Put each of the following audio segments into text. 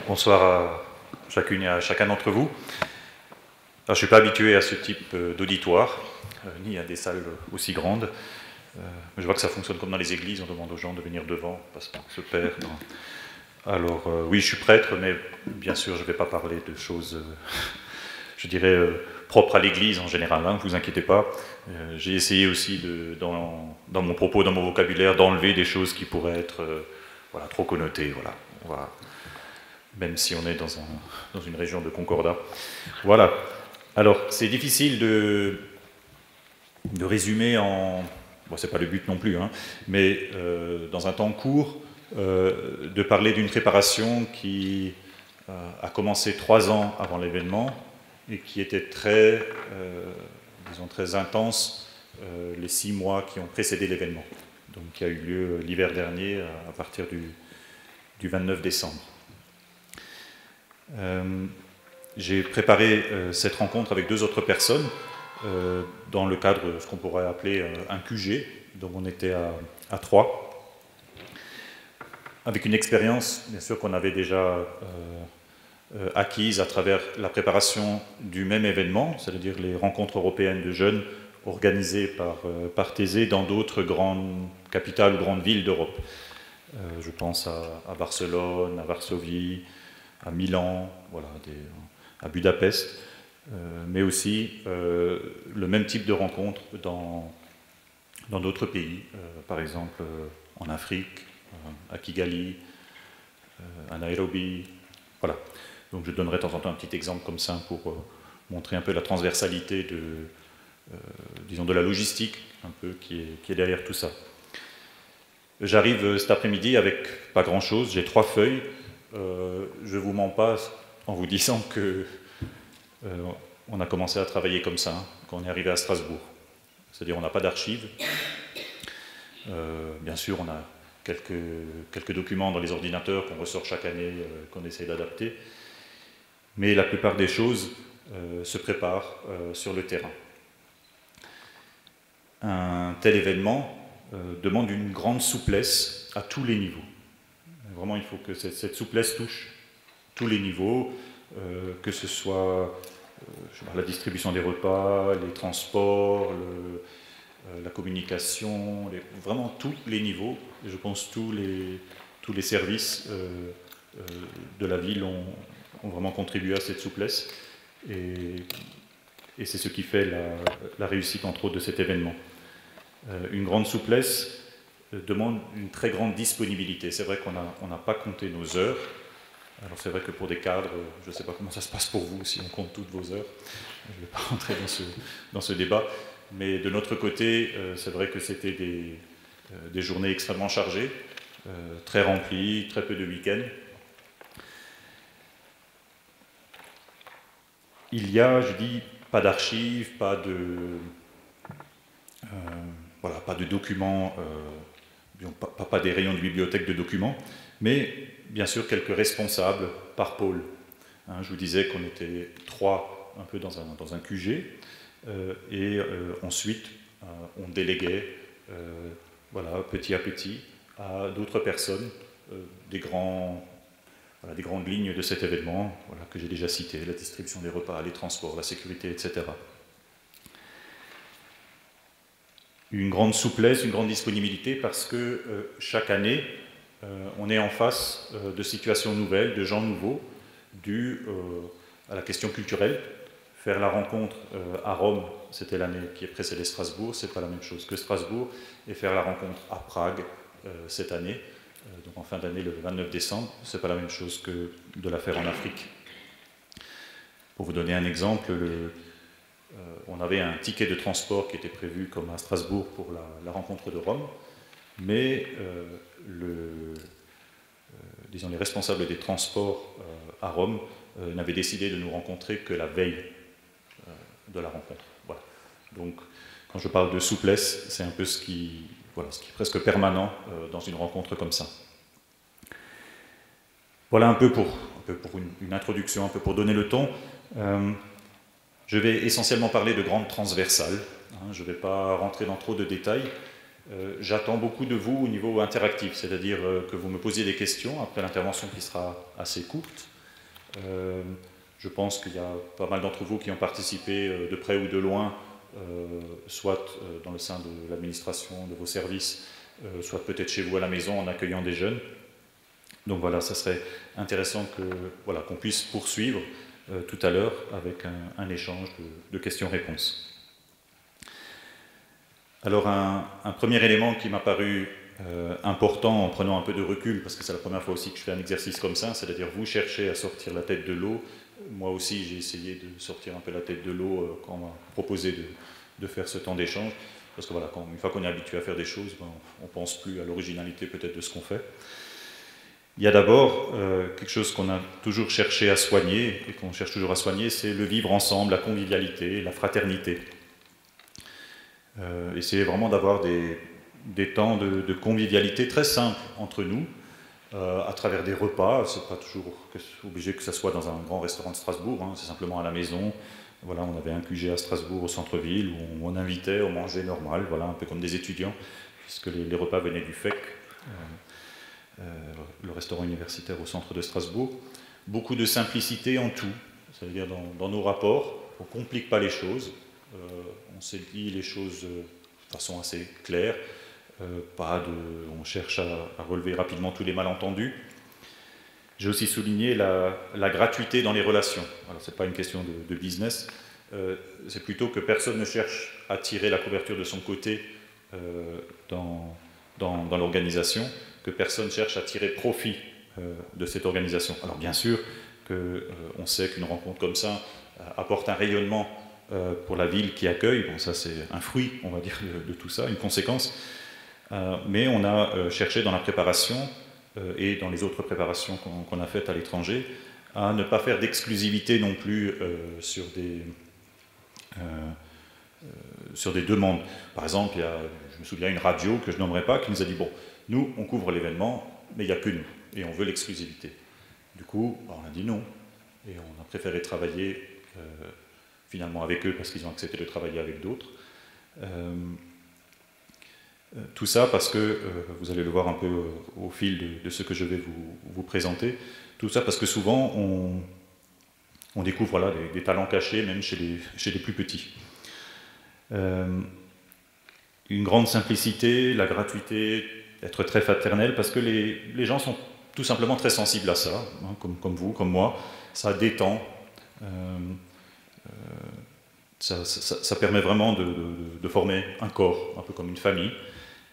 Bonsoir à chacune et à chacun d'entre vous. Alors, je ne suis pas habitué à ce type d'auditoire, ni à des salles aussi grandes. Je vois que ça fonctionne comme dans les églises, on demande aux gens de venir devant, parce qu'on se perd. Alors oui, je suis prêtre, mais bien sûr, je ne vais pas parler de choses, je dirais, propres à l'église en général, ne vous inquiétez pas. J'ai essayé aussi, dans mon propos, dans mon vocabulaire, d'enlever des choses qui pourraient être voilà, trop connotées. Voilà. Même si on est dans une région de concordat. Voilà. Alors, c'est difficile de résumer en... Bon, c'est pas le but non plus, hein, mais dans un temps court, de parler d'une préparation qui a commencé 3 ans avant l'événement et qui était très, disons, très intense les 6 mois qui ont précédé l'événement. Donc, qui a eu lieu l'hiver dernier à partir du 29 décembre. J'ai préparé cette rencontre avec 2 autres personnes dans le cadre de ce qu'on pourrait appeler un QG, donc on était à 3, avec une expérience bien sûr qu'on avait déjà acquise à travers la préparation du même événement, c'est-à-dire les rencontres européennes de jeunes organisées par Thésée dans d'autres grandes capitales ou grandes villes d'Europe. Je pense à Barcelone, à Varsovie, à Milan, voilà, à Budapest, mais aussi le même type de rencontres dans d'autres pays, par exemple en Afrique, à Kigali, à Nairobi, voilà. Donc je donnerai de temps en temps un petit exemple comme ça pour montrer un peu la transversalité disons de la logistique un peu qui est derrière tout ça. J'arrive cet après-midi avec pas grand-chose, j'ai 3 feuilles. Je ne vous mens pas en vous disant que on a commencé à travailler comme ça quand on est arrivé à Strasbourg. C'est-à-dire on n'a pas d'archives. Bien sûr, on a quelques documents dans les ordinateurs qu'on ressort chaque année, qu'on essaie d'adapter. Mais la plupart des choses se préparent sur le terrain. Un tel événement demande une grande souplesse à tous les niveaux. Vraiment, il faut que cette souplesse touche tous les niveaux, que ce soit la distribution des repas, les transports, la communication, vraiment tous les niveaux. Et je pense tous les services de la ville ont vraiment contribué à cette souplesse. Et c'est ce qui fait la réussite, entre autres, de cet événement. Une grande souplesse demande une très grande disponibilité. C'est vrai qu'on n'a pas compté nos heures. Alors c'est vrai que pour des cadres, je ne sais pas comment ça se passe pour vous, si on compte toutes vos heures. Je ne vais pas rentrer dans ce débat. Mais de notre côté, c'est vrai que c'était des journées extrêmement chargées, très remplies, très peu de week-ends. Il y a, je dis, pas d'archives, pas de documents, pas des rayons de bibliothèque de documents, mais bien sûr quelques responsables par pôle. Je vous disais qu'on était 3 un peu dans un QG, et ensuite on déléguait petit à petit à d'autres personnes des grandes lignes de cet événement que j'ai déjà cité, la distribution des repas, les transports, la sécurité, etc. Une grande souplesse, une grande disponibilité parce que chaque année, on est en face de situations nouvelles, de gens nouveaux, dues à la question culturelle. Faire la rencontre à Rome, c'était l'année qui précédait Strasbourg, c'est pas la même chose que Strasbourg, et faire la rencontre à Prague cette année, donc en fin d'année le 29 décembre, c'est pas la même chose que de la faire en Afrique. Pour vous donner un exemple, on avait un ticket de transport qui était prévu comme à Strasbourg pour la rencontre de Rome, mais disons les responsables des transports à Rome n'avaient décidé de nous rencontrer que la veille de la rencontre. Voilà. Donc, quand je parle de souplesse, c'est un peu ce qui est presque permanent dans une rencontre comme ça. Voilà un peu pour une introduction, un peu pour donner le ton. Je vais essentiellement parler de grandes transversales. Je ne vais pas rentrer dans trop de détails. J'attends beaucoup de vous au niveau interactif, c'est-à-dire que vous me posiez des questions après l'intervention qui sera assez courte. Je pense qu'il y a pas mal d'entre vous qui ont participé de près ou de loin, soit dans le sein de l'administration, de vos services, soit peut-être chez vous à la maison en accueillant des jeunes. Donc voilà, ça serait intéressant qu'on puisse poursuivre tout à l'heure avec un échange de questions-réponses. Alors un premier élément qui m'a paru important en prenant un peu de recul, parce que c'est la première fois aussi que je fais un exercice comme ça, c'est-à-dire vous cherchez à sortir la tête de l'eau. Moi aussi j'ai essayé de sortir un peu la tête de l'eau quand on m'a proposé de faire ce temps d'échange, parce que voilà, une fois qu'on est habitué à faire des choses, on ne pense plus à l'originalité peut-être de ce qu'on fait. Il y a d'abord quelque chose qu'on a toujours cherché à soigner, et qu'on cherche toujours à soigner, c'est le vivre ensemble, la convivialité, la fraternité. Essayer vraiment d'avoir des temps de convivialité très simples entre nous, à travers des repas. C'est pas toujours obligé que ça soit dans un grand restaurant de Strasbourg, hein, c'est simplement à la maison. Voilà, on avait un QG à Strasbourg au centre-ville où on invitait, on mangeait normal, voilà, un peu comme des étudiants, puisque les repas venaient du FEC, le restaurant universitaire au centre de Strasbourg. Beaucoup de simplicité en tout, c'est-à-dire dans nos rapports, on ne complique pas les choses, on s'est dit les choses de façon assez claire, on cherche à relever rapidement tous les malentendus. J'ai aussi souligné la gratuité dans les relations. Alors, ce n'est pas une question de business, c'est plutôt que personne ne cherche à tirer la couverture de son côté dans l'organisation, que personne cherche à tirer profit de cette organisation. Alors bien sûr qu'on sait qu'une rencontre comme ça apporte un rayonnement pour la ville qui accueille. Bon, ça c'est un fruit, on va dire, de tout ça, une conséquence. Mais on a cherché dans la préparation et dans les autres préparations qu'on a faites à l'étranger à ne pas faire d'exclusivité non plus sur des demandes. Par exemple, je me souviens une radio que je nommerai pas qui nous a dit bon, nous on couvre l'événement, mais il n'y a que nous et on veut l'exclusivité. Du coup, on a dit non et on a préféré travailler finalement avec eux parce qu'ils ont accepté de travailler avec d'autres. Tout ça parce que, vous allez le voir un peu au fil de ce que je vais vous présenter, tout ça parce que souvent on découvre là, des talents cachés même chez les plus petits. Une grande simplicité, la gratuité, être très fraternel, parce que les gens sont tout simplement très sensibles à ça, hein, comme vous, comme moi. Ça détend, ça permet vraiment de former un corps, un peu comme une famille,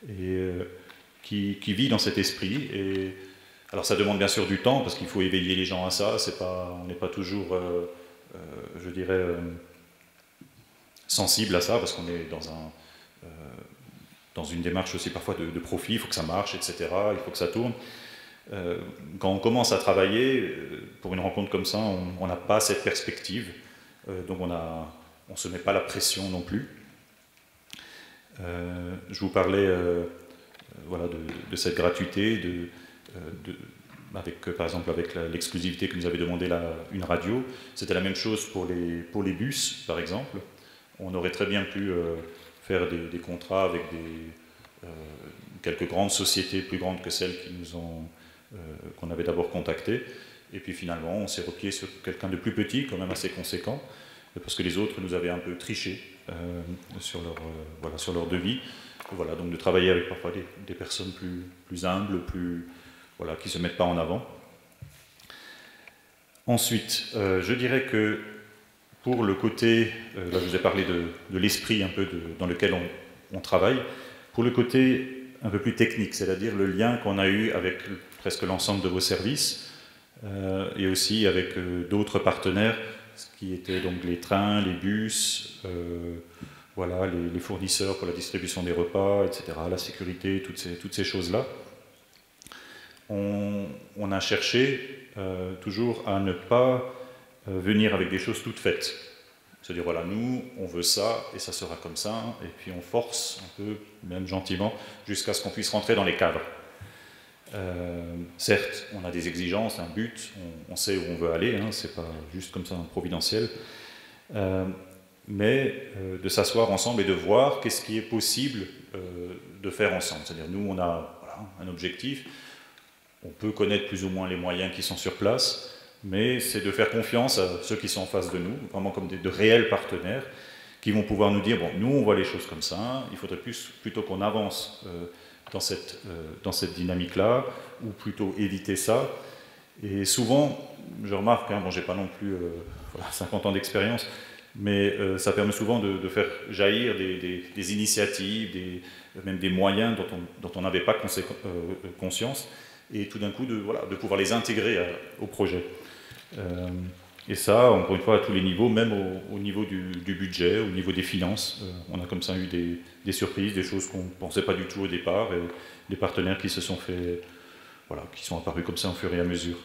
et qui vit dans cet esprit. Et alors ça demande bien sûr du temps, parce qu'il faut éveiller les gens à ça. On n'est pas toujours, je dirais, sensible à ça, parce qu'on est dans une démarche aussi parfois de profit, il faut que ça marche, etc., il faut que ça tourne. Quand on commence à travailler, pour une rencontre comme ça, on n'a pas cette perspective, donc on ne se met pas la pression non plus. Je vous parlais voilà, de cette gratuité, par exemple avec l'exclusivité que nous avait demandé une radio. C'était la même chose pour les bus, par exemple. On aurait très bien pu faire des contrats avec quelques grandes sociétés plus grandes que celles qu'on avait d'abord contactées. Et puis finalement, on s'est replié sur quelqu'un de plus petit, quand même assez conséquent, parce que les autres nous avaient un peu triché sur leur devis. Voilà, donc de travailler avec parfois des personnes plus humbles, voilà, qui ne se mettent pas en avant. Ensuite, je dirais que pour le côté, là je vous ai parlé de l'esprit un peu dans lequel on travaille, pour le côté un peu plus technique, c'est-à-dire le lien qu'on a eu avec presque l'ensemble de vos services, et aussi avec d'autres partenaires, ce qui étaient donc les trains, les bus, voilà, les fournisseurs pour la distribution des repas, etc., la sécurité, toutes ces choses-là. On a cherché toujours à ne pas venir avec des choses toutes faites. C'est-à-dire, voilà, nous, on veut ça, et ça sera comme ça, et puis on force un peu, même gentiment, jusqu'à ce qu'on puisse rentrer dans les cadres. Certes, on a des exigences, un but, on sait où on veut aller, hein, c'est pas juste comme ça providentiel, mais de s'asseoir ensemble et de voir qu'est-ce qui est possible de faire ensemble. C'est-à-dire, nous, on a voilà, un objectif, on peut connaître plus ou moins les moyens qui sont sur place, mais c'est de faire confiance à ceux qui sont en face de nous, vraiment comme de réels partenaires, qui vont pouvoir nous dire, bon, nous on voit les choses comme ça, il faudrait plutôt qu'on avance dans cette dynamique-là, ou plutôt éviter ça. Et souvent, je remarque, bon, j'ai pas non plus 50 ans d'expérience, mais ça permet souvent de faire jaillir des initiatives, même des moyens dont on n'avait pas conscience, et tout d'un coup de pouvoir les intégrer au projet. Et ça, encore une fois, à tous les niveaux, même au niveau du budget, au niveau des finances, on a comme ça eu des surprises, des choses qu'on ne pensait pas du tout au départ, et des partenaires qui se sont fait, qui sont apparus comme ça au fur et à mesure.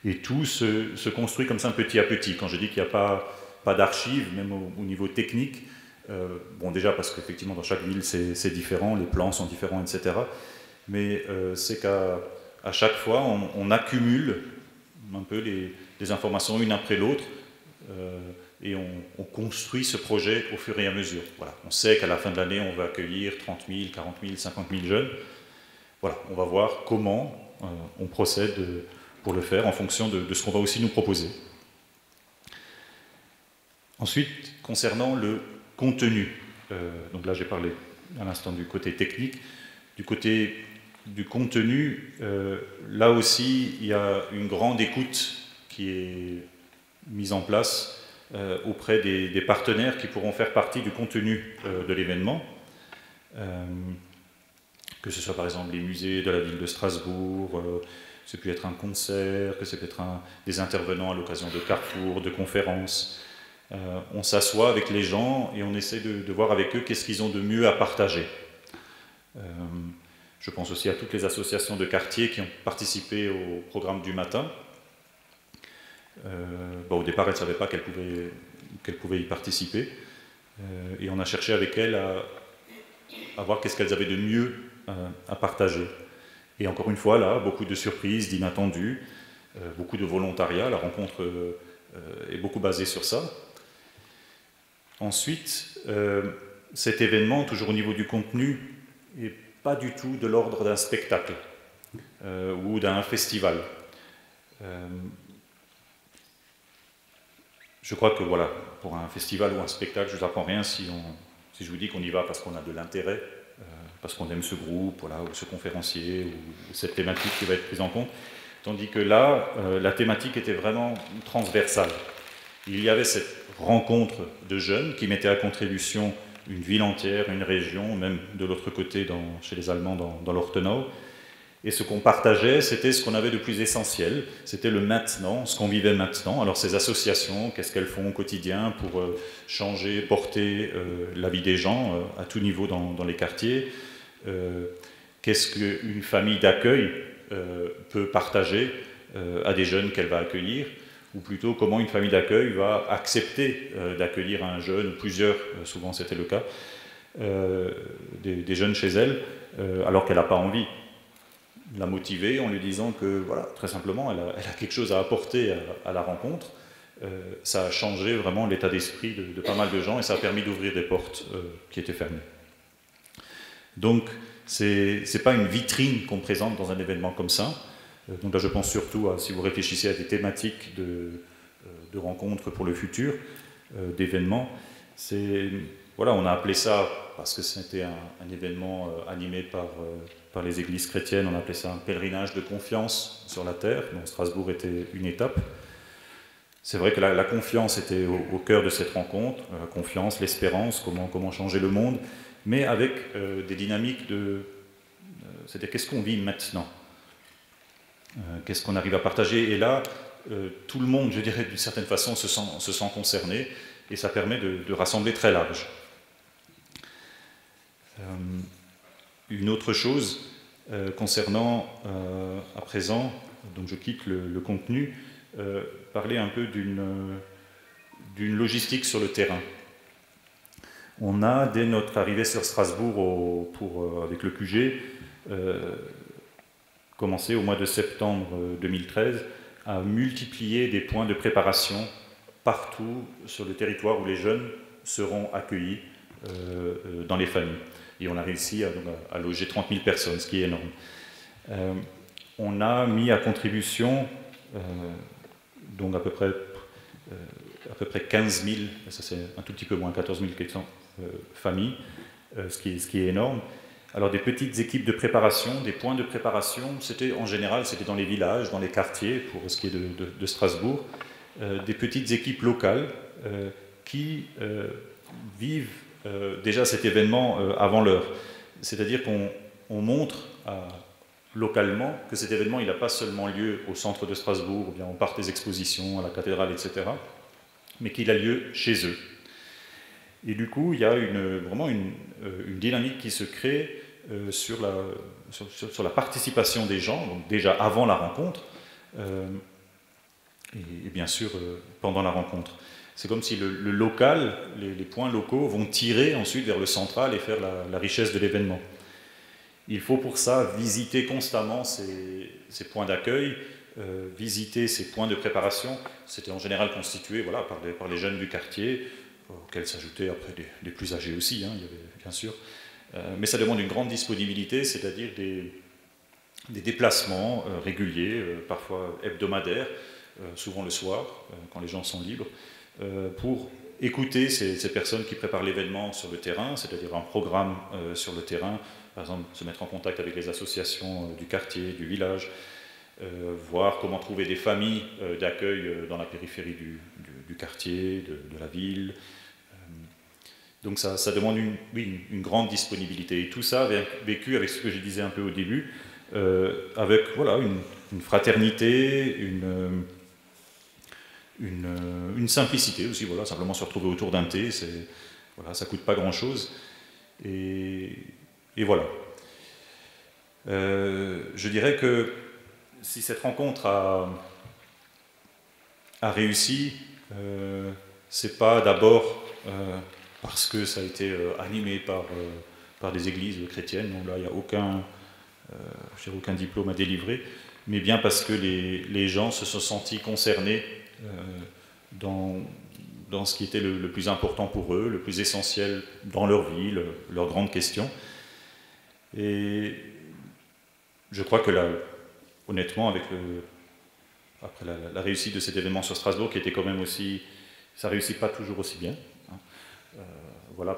Et tout se construit comme ça petit à petit. Quand je dis qu'il n'y a pas d'archives, même au niveau technique, bon déjà parce qu'effectivement dans chaque ville c'est différent, les plans sont différents, etc. Mais c'est qu'à chaque fois on accumule un peu les informations une après l'autre et on construit ce projet au fur et à mesure. Voilà. On sait qu'à la fin de l'année on va accueillir 30 000, 40 000, 50 000 jeunes. Voilà, on va voir comment on procède pour le faire en fonction de ce qu'on va aussi nous proposer. Ensuite, concernant le contenu, donc là j'ai parlé à l'instant du côté technique, du côté du contenu, là aussi il y a une grande écoute qui est mise en place auprès des partenaires qui pourront faire partie du contenu de l'événement, que ce soit par exemple les musées de la ville de Strasbourg, ça peut être un concert, que ça peut être des intervenants à l'occasion de carrefours, de conférences. On s'assoit avec les gens et on essaie de voir avec eux qu'est-ce qu'ils ont de mieux à partager. Je pense aussi à toutes les associations de quartier qui ont participé au programme du matin. Au départ, elles ne savaient pas qu'elles pouvaient y participer. Et on a cherché avec elles à voir qu'est-ce qu'elles avaient de mieux à partager. Et encore une fois, là, beaucoup de surprises, d'inattendus, beaucoup de volontariat. La rencontre est beaucoup basée sur ça. Ensuite, cet événement, toujours au niveau du contenu, n'est pas du tout de l'ordre d'un spectacle ou d'un festival. Je crois que voilà, pour un festival ou un spectacle, je ne vous apprends rien si je vous dis qu'on y va parce qu'on a de l'intérêt, parce qu'on aime ce groupe, voilà, ou ce conférencier, ou cette thématique qui va être prise en compte. Tandis que là, la thématique était vraiment transversale. Il y avait cette rencontre de jeunes qui mettaient à contribution une ville entière, une région, même de l'autre côté, chez les Allemands, dans l'Ortenau. Et ce qu'on partageait, c'était ce qu'on avait de plus essentiel, c'était le maintenant, ce qu'on vivait maintenant. Alors ces associations, qu'est-ce qu'elles font au quotidien pour changer, porter la vie des gens à tout niveau dans les quartiers, qu'est-ce qu'une famille d'accueil peut partager à des jeunes qu'elle va accueillir, ou plutôt comment une famille d'accueil va accepter d'accueillir un jeune, ou plusieurs, souvent c'était le cas, des jeunes chez elle, alors qu'elle n'a pas envie. La motiver en lui disant que, voilà, très simplement, elle a quelque chose à apporter à la rencontre. Ça a changé vraiment l'état d'esprit de pas mal de gens et ça a permis d'ouvrir des portes qui étaient fermées. Donc, c'est pas une vitrine qu'on présente dans un événement comme ça. Donc là, je pense surtout à, si vous réfléchissez à des thématiques de rencontres pour le futur, d'événements, voilà, on a appelé ça, parce que c'était un événement animé par les églises chrétiennes, on a appelé ça un pèlerinage de confiance sur la terre, dont Strasbourg était une étape. C'est vrai que la confiance était au cœur de cette rencontre, la confiance, l'espérance, comment changer le monde, mais avec des dynamiques c'est-à-dire qu'est-ce qu'on vit maintenant, qu'est-ce qu'on arrive à partager, et là, tout le monde, je dirais d'une certaine façon, se sent concerné, et ça permet de rassembler très large. Une autre chose concernant, à présent, donc je quitte le contenu, parler un peu d'une logistique sur le terrain. On a, dès notre arrivée sur Strasbourg avec le QG, commencé au mois de septembre 2013 à multiplier des points de préparation partout sur le territoire où les jeunes seront accueillis dans les familles. Et on a réussi à loger 30 000 personnes, ce qui est énorme. On a mis à contribution donc à peu près 15 000, ça c'est un tout petit peu moins, 14 400 familles, ce qui est énorme. Alors des petites équipes de préparation, des points de préparation, en général c'était dans les villages, dans les quartiers, pour ce qui est de Strasbourg, des petites équipes locales qui vivent déjà cet événement avant l'heure. C'est-à-dire qu'on montre localement que cet événement il n'a pas seulement lieu au centre de Strasbourg, ou bien au parc des expositions, à la cathédrale, etc., mais qu'il a lieu chez eux. Et du coup, il y a vraiment une dynamique qui se crée sur la participation des gens, donc déjà avant la rencontre, et bien sûr pendant la rencontre. C'est comme si le local, les points locaux vont tirer ensuite vers le central et faire la richesse de l'événement. Il faut pour ça visiter constamment ces points d'accueil, visiter ces points de préparation. C'était en général constitué par les jeunes du quartier, auxquels s'ajoutaient après les plus âgés aussi, il y avait, bien sûr. Mais ça demande une grande disponibilité, c'est-à-dire des déplacements réguliers, parfois hebdomadaires, souvent le soir, quand les gens sont libres, pour écouter ces personnes qui préparent l'événement sur le terrain, c'est-à-dire un programme sur le terrain, par exemple se mettre en contact avec les associations du quartier, du village, voir comment trouver des familles d'accueil dans la périphérie du quartier, de la ville. Donc ça demande une grande disponibilité. Et tout ça vécu avec ce que je disais un peu au début, avec une fraternité, une simplicité aussi, simplement se retrouver autour d'un thé, ça ne coûte pas grand-chose. Et voilà. Je dirais que si cette rencontre a réussi, c'est pas d'abord parce que ça a été animé par des églises chrétiennes, donc là il n'y a aucun diplôme à délivrer, mais bien parce que les gens se sont sentis concernés dans ce qui était le plus important pour eux, le plus essentiel dans leur vie, leurs grandes questions. Et je crois que là, honnêtement, après la réussite de cet événement sur Strasbourg, qui était quand même aussi, ça ne réussit pas toujours aussi bien.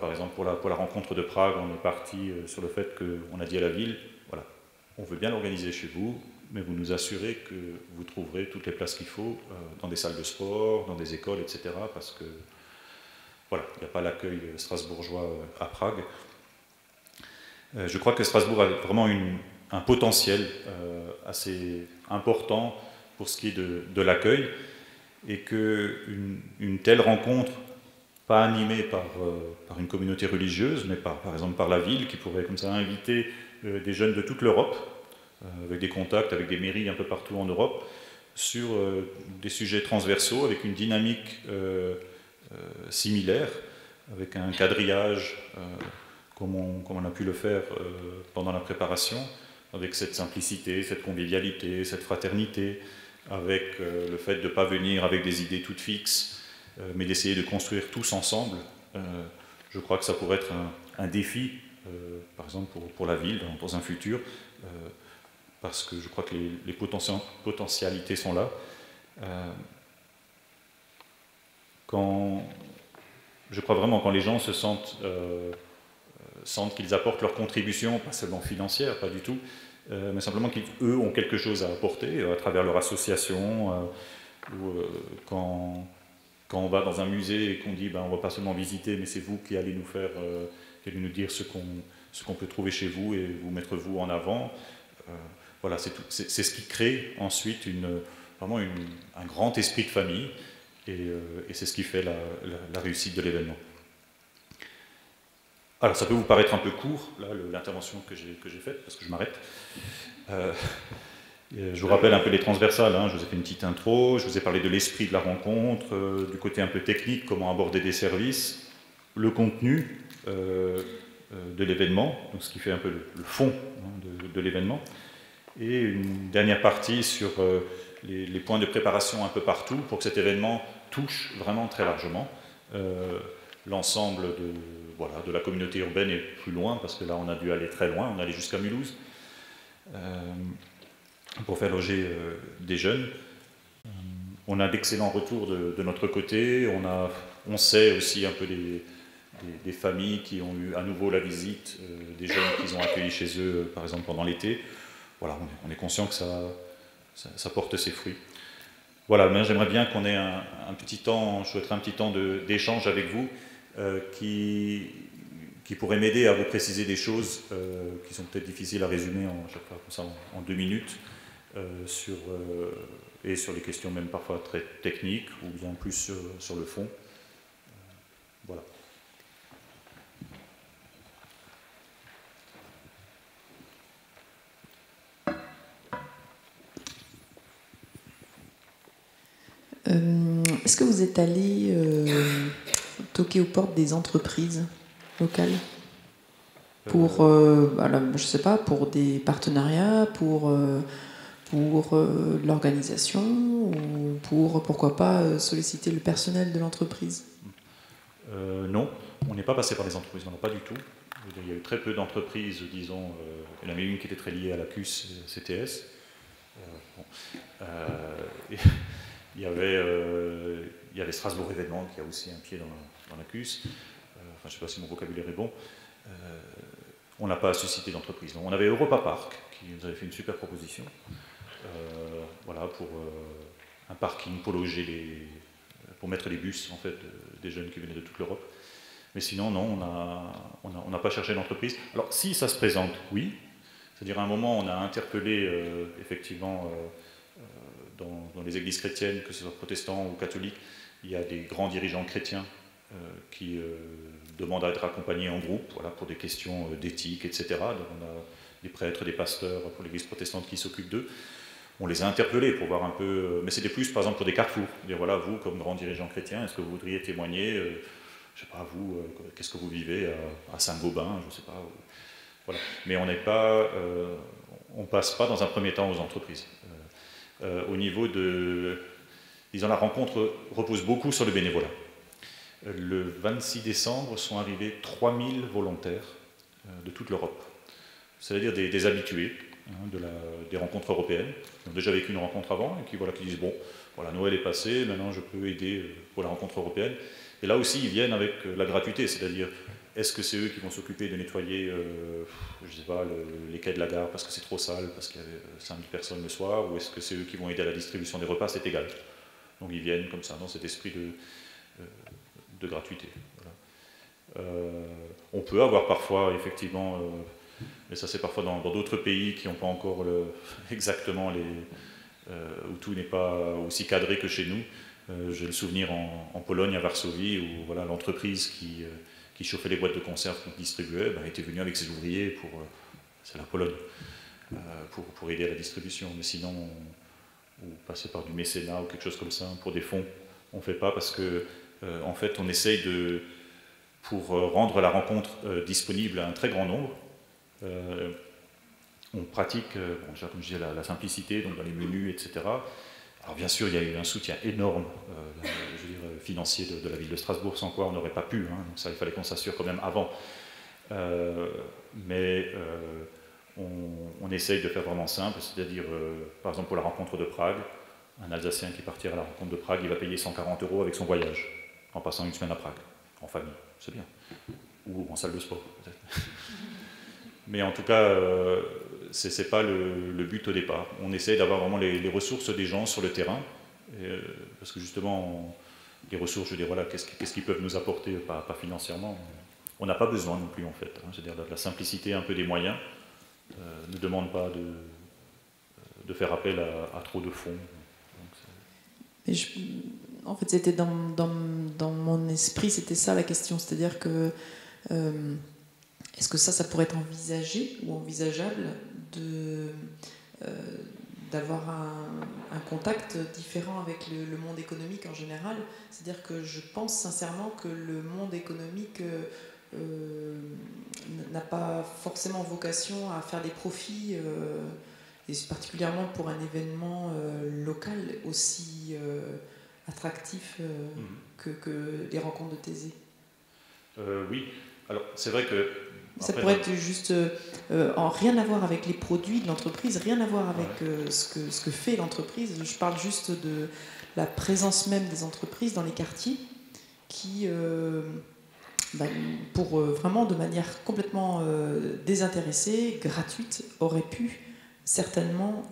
Par exemple, pour la rencontre de Prague, on est parti sur le fait qu'on a dit à la ville, on veut bien l'organiser chez vous, mais vous nous assurez que vous trouverez toutes les places qu'il faut dans des salles de sport, dans des écoles, etc. Parce que, il n'y a pas l'accueil strasbourgeois à Prague. Je crois que Strasbourg a vraiment un potentiel assez important pour ce qui est de l'accueil, et qu'une telle rencontre, pas animée par une communauté religieuse, mais par exemple par la ville, qui pourrait comme ça inviter des jeunes de toute l'Europe, avec des contacts avec des mairies un peu partout en Europe, sur des sujets transversaux, avec une dynamique similaire, avec un quadrillage, comme on a pu le faire pendant la préparation, avec cette simplicité, cette convivialité, cette fraternité, avec le fait de ne pas venir avec des idées toutes fixes, mais d'essayer de construire tous ensemble. Je crois que ça pourrait être un défi, par exemple pour la ville, dans un futur, parce que je crois que les potentialités sont là. Je crois vraiment quand les gens se sentent qu'ils apportent leur contribution, pas seulement financière, pas du tout, mais simplement qu'eux ont quelque chose à apporter à travers leur association, ou quand on va dans un musée et qu'on dit on ne va pas seulement visiter, mais c'est vous qui allez nous dire ce qu'on peut trouver chez vous et vous mettre vous en avant. C'est ce qui crée ensuite vraiment un grand esprit de famille, et c'est ce qui fait la réussite de l'événement. Alors ça peut vous paraître un peu court, là, l'intervention que j'ai faite, parce que je m'arrête. Je vous rappelle un peu les transversales, je vous ai fait une petite intro, je vous ai parlé de l'esprit de la rencontre, du côté un peu technique, comment aborder des services, le contenu de l'événement, donc ce qui fait un peu le fond de l'événement, et une dernière partie sur les points de préparation un peu partout pour que cet événement touche vraiment très largement l'ensemble de la communauté urbaine et plus loin, parce que là on a dû aller très loin, on est allé jusqu'à Mulhouse pour faire loger des jeunes. On a d'excellents retours de notre côté. On sait aussi un peu des familles qui ont eu à nouveau la visite, des jeunes qu'ils ont accueillis chez eux, par exemple pendant l'été. Voilà, on est conscient que ça porte ses fruits. Voilà, mais j'aimerais bien qu'on ait un petit temps, je souhaiterais un petit temps d'échange avec vous qui pourrait m'aider à vous préciser des choses qui sont peut-être difficiles à résumer en 2 minutes et sur les questions même parfois très techniques ou bien plus sur le fond. Voilà. Est-ce que vous êtes allé toquer aux portes des entreprises locales pour, je sais pas, pour des partenariats, pour l'organisation ou pourquoi pas, solliciter le personnel de l'entreprise? Non, on n'est pas passé par les entreprises, non, pas du tout. Il y a eu très peu d'entreprises, disons, il y en avait une qui était très liée à la CUS CTS. Il y avait Strasbourg Événements qui a aussi un pied dans la CUS. Je ne sais pas si mon vocabulaire est bon. On n'a pas suscité d'entreprise. On avait Europa Park qui nous avait fait une super proposition. Voilà, pour un parking pour loger pour mettre les bus en fait des jeunes qui venaient de toute l'Europe. Mais sinon, non, on n'a pas cherché d'entreprise. Alors, si ça se présente, oui. C'est-à-dire, à un moment, on a interpellé, effectivement, dans les églises chrétiennes, que ce soit protestants ou catholiques, il y a des grands dirigeants chrétiens qui demandent à être accompagnés en groupe, voilà, pour des questions d'éthique, etc. Donc, on a des prêtres, des pasteurs pour l'église protestante qui s'occupent d'eux. On les a interpellés pour voir un peu, mais c'était plus par exemple pour des carrefours, dire voilà, vous comme grand dirigeant chrétien, est-ce que vous voudriez témoigner, je sais pas, vous, qu'est-ce que vous vivez à Saint-Gobain, je sais pas, voilà. Mais on passe pas dans un premier temps aux entreprises. Au niveau disons, la rencontre repose beaucoup sur le bénévolat. Le 26 décembre sont arrivés 3000 volontaires de toute l'Europe, c'est-à-dire des habitués, des rencontres européennes, qui ont déjà vécu une rencontre avant et qui disent bon, voilà, Noël est passé, maintenant je peux aider pour la rencontre européenne. Et là aussi, ils viennent avec la gratuité, c'est-à-dire est-ce que c'est eux qui vont s'occuper de nettoyer, je sais pas, les quais de la gare parce que c'est trop sale, parce qu'il y avait 5000 personnes le soir, ou est-ce que c'est eux qui vont aider à la distribution des repas, c'est égal. Donc ils viennent comme ça, dans cet esprit de gratuité. Voilà. On peut avoir parfois, effectivement, mais ça c'est parfois dans d'autres pays qui n'ont pas encore exactement où tout n'est pas aussi cadré que chez nous. J'ai le souvenir en Pologne, à Varsovie, où voilà, l'entreprise qui chauffait les boîtes de conserve qu'on distribuait était venue avec ses ouvriers c'est la Pologne, pour aider à la distribution. Mais sinon, ou passer par du mécénat ou quelque chose comme ça, pour des fonds, on ne fait pas parce que en fait on essaye pour rendre la rencontre disponible à un très grand nombre. On pratique, comme je disais, la simplicité, donc dans les menus, etc. Alors bien sûr, il y a eu un soutien énorme, financier de la ville de Strasbourg, sans quoi on n'aurait pas pu. Donc ça, il fallait qu'on s'assure quand même avant. Mais on essaye de faire vraiment simple, c'est-à-dire, par exemple, pour la rencontre de Prague, un Alsacien qui partira à la rencontre de Prague, il va payer 140 € avec son voyage, en passant une semaine à Prague, en famille, c'est bien. Ou en salle de sport, peut-être. Mais en tout cas, ce n'est pas le but au départ. On essaie d'avoir vraiment les ressources des gens sur le terrain, parce que justement, les ressources, je veux dire, voilà, qu'est-ce qu'ils peuvent nous apporter, pas financièrement. On n'a pas besoin non plus, en fait. C'est-à-dire la simplicité un peu des moyens ne demande pas de faire appel à trop de fonds. Mais en fait, c'était dans mon esprit, c'était ça la question, c'est-à-dire que est-ce que ça pourrait être envisagé ou envisageable d'avoir un contact différent avec le monde économique en général? C'est-à-dire que je pense sincèrement que le monde économique n'a pas forcément vocation à faire des profits, et particulièrement pour un événement local aussi attractif que les rencontres de Thésée. Oui, Alors, c'est vrai que... Ça pourrait être juste en rien à voir avec les produits de l'entreprise, rien à voir avec ce que fait l'entreprise. Je parle juste de la présence même des entreprises dans les quartiers qui, pour vraiment de manière complètement désintéressée, gratuite, auraient pu certainement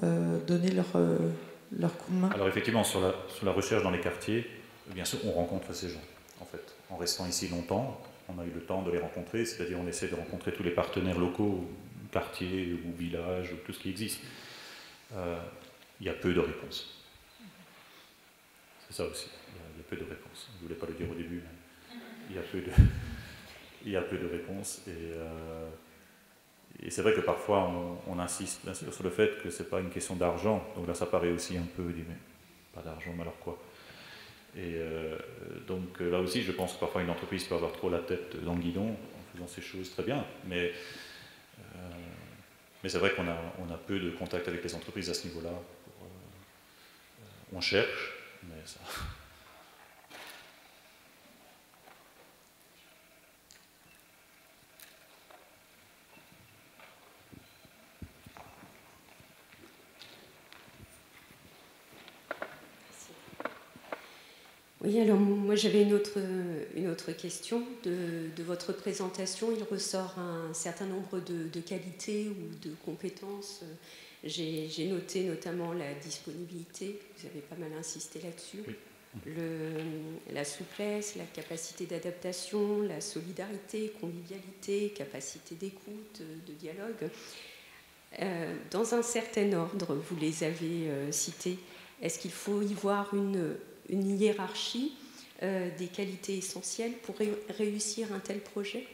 donner leur coup de main. Alors effectivement, sur la recherche dans les quartiers, bien sûr, on rencontre ces gens, en fait. En restant ici longtemps, on a eu le temps de les rencontrer, c'est-à-dire on essaie de rencontrer tous les partenaires locaux, quartiers ou villages, ou tout ce qui existe. Il y a peu de réponses. C'est ça aussi, il y a peu de réponses. Je ne voulais pas le dire au début, mais il y a peu de réponses. Et c'est vrai que parfois on insiste bien sûr sur le fait que ce n'est pas une question d'argent. Donc là ça paraît aussi un peu, mais pas d'argent, mais alors quoi? Et donc là aussi je pense que parfois une entreprise peut avoir trop la tête dans le guidon en faisant ces choses très bien. Mais c'est vrai qu'on a peu de contact avec les entreprises à ce niveau-là. On cherche, mais ça... Oui, alors moi j'avais une autre question. De votre présentation, il ressort un certain nombre de qualités ou de compétences. J'ai noté notamment la disponibilité, vous avez pas mal insisté là-dessus, oui. La souplesse, la capacité d'adaptation, la solidarité, convivialité, capacité d'écoute, de dialogue. Dans un certain ordre, vous les avez cités. Est-ce qu'il faut y voir une hiérarchie des qualités essentielles pour réussir un tel projet?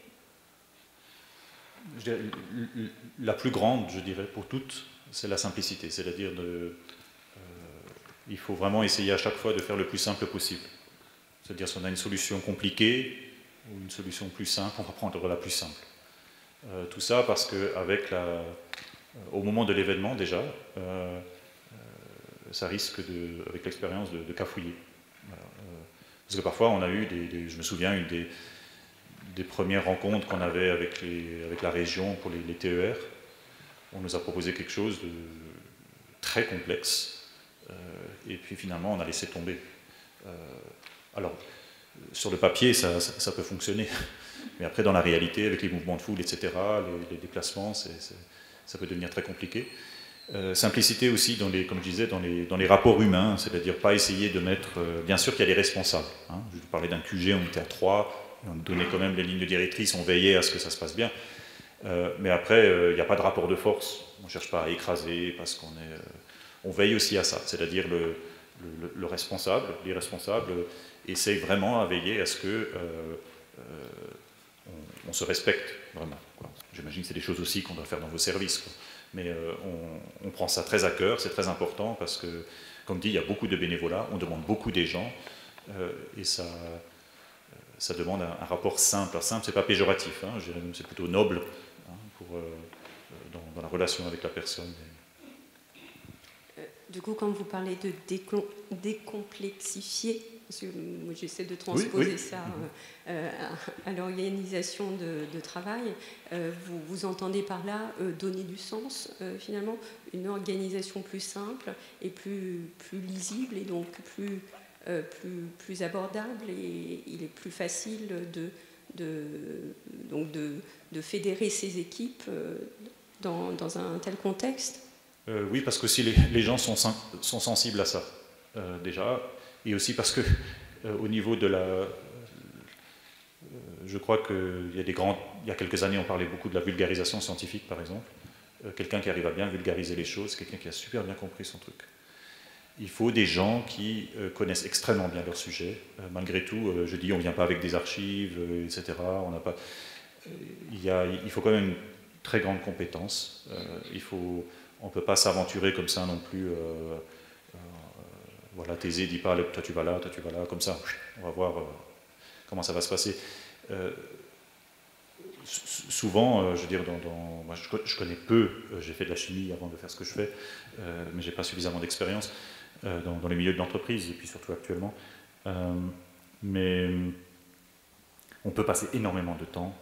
La plus grande, je dirais, pour toutes, c'est la simplicité. C'est-à-dire il faut vraiment essayer à chaque fois de faire le plus simple possible. C'est-à-dire si on a une solution compliquée ou une solution plus simple, on va prendre la plus simple. Tout ça parce qu'avec au moment de l'événement déjà, ça risque, avec l'expérience, de cafouiller. Voilà. Parce que parfois, on a eu je me souviens, une des premières rencontres qu'on avait avec la région pour les TER. On nous a proposé quelque chose de très complexe, et puis finalement, on a laissé tomber. Alors, sur le papier, ça peut fonctionner, mais après, dans la réalité, avec les mouvements de foule, etc., les déplacements, ça peut devenir très compliqué. Simplicité aussi, comme je disais, dans les rapports humains, c'est-à-dire pas essayer de mettre... bien sûr qu'il y a des responsables. Hein. Je parlais d'un QG, on était à 3, on donnait quand même les lignes directrices, on veillait à ce que ça se passe bien. Mais après, il n'y a pas de rapport de force. On ne cherche pas à écraser, parce qu'on est... on veille aussi à ça, c'est-à-dire le responsable, les responsables essayent vraiment à veiller à ce que on se respecte vraiment. J'imagine que c'est des choses aussi qu'on doit faire dans vos services, quoi. Mais on prend ça très à cœur, c'est très important parce que, comme dit, il y a beaucoup de bénévolat, on demande beaucoup des gens, et ça demande un rapport simple. Alors, simple, c'est pas péjoratif, hein, c'est plutôt noble, hein, dans la relation avec la personne. Du coup, quand vous parlez de décomplexifier, parce que moi j'essaie de transposer ça à l'organisation de travail, vous entendez par là donner du sens, finalement, une organisation plus simple et plus lisible et donc plus abordable, et il est plus facile de fédérer ces équipes dans un tel contexte. Oui, parce que si les gens sont sensibles à ça, déjà, et aussi parce que au niveau de je crois qu'il y a quelques années, on parlait beaucoup de la vulgarisation scientifique, par exemple. Quelqu'un qui arrive à bien vulgariser les choses, quelqu'un qui a super bien compris son truc. Il faut des gens qui connaissent extrêmement bien leur sujet. Malgré tout, je dis, on ne vient pas avec des archives, etc. On n'a pas... il faut quand même une très grande compétence. On ne peut pas s'aventurer comme ça non plus. Voilà, Thésée dit pas, toi tu vas là, comme ça. On va voir comment ça va se passer. Souvent, je veux dire, moi, je connais peu, j'ai fait de la chimie avant de faire ce que je fais, mais je n'ai pas suffisamment d'expérience dans les milieux de l'entreprise, et puis surtout actuellement. Mais on peut passer énormément de temps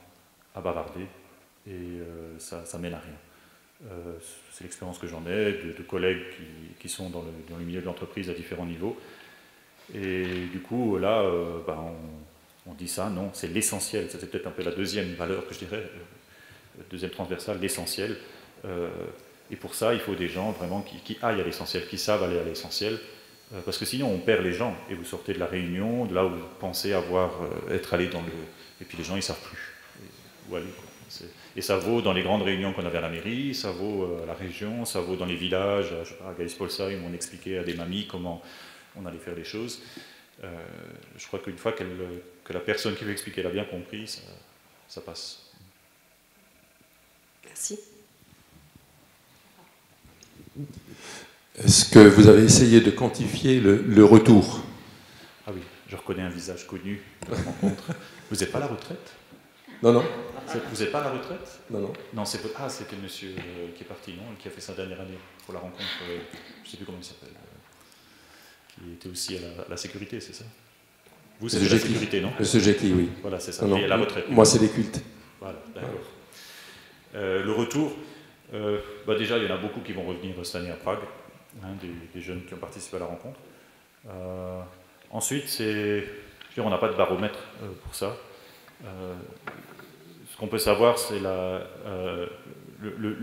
à bavarder, et ça mène à rien. C'est l'expérience que j'en ai, de collègues qui sont dans le milieu de l'entreprise à différents niveaux. Et du coup, là, on dit ça, non, c'est l'essentiel. C'est peut-être un peu la deuxième valeur que je dirais, deuxième transversale, l'essentiel. Et pour ça, il faut des gens vraiment qui aillent à l'essentiel, qui savent aller à l'essentiel. Parce que sinon, on perd les gens. Et vous sortez de la réunion, de là où vous pensez être allé dans le... Et puis les gens, ils ne savent plus où aller, quoi. Et ça vaut dans les grandes réunions qu'on avait à la mairie, ça vaut à la région, ça vaut dans les villages. Je sais pas, à Gaïs-Polsheim, on expliquait à des mamies comment on allait faire les choses. Je crois qu'une fois que la personne qui veut expliquer l'a bien compris, ça passe. Merci. Est-ce que vous avez essayé de quantifier le retour? Ah oui, je reconnais un visage connu de la rencontre. Vous n'êtes pas à la retraite? Non, non. Vous n'êtes pas à la retraite? Non, non. Non, c'était monsieur qui est parti, non? Qui a fait sa dernière année pour la rencontre, je ne sais plus comment il s'appelle, qui était aussi à la sécurité, c'est ça? Vous, c'est la sécurité, non? Monsieur Jekyll, oui. Voilà, c'est ça. Non, Et à la retraite. Moi, c'est les cultes. Voilà, d'accord. Le retour, déjà, il y en a beaucoup qui vont revenir cette année à Prague, hein, des jeunes qui ont participé à la rencontre. Ensuite, on n'a pas de baromètre pour ça. Ce qu'on peut savoir, c'est le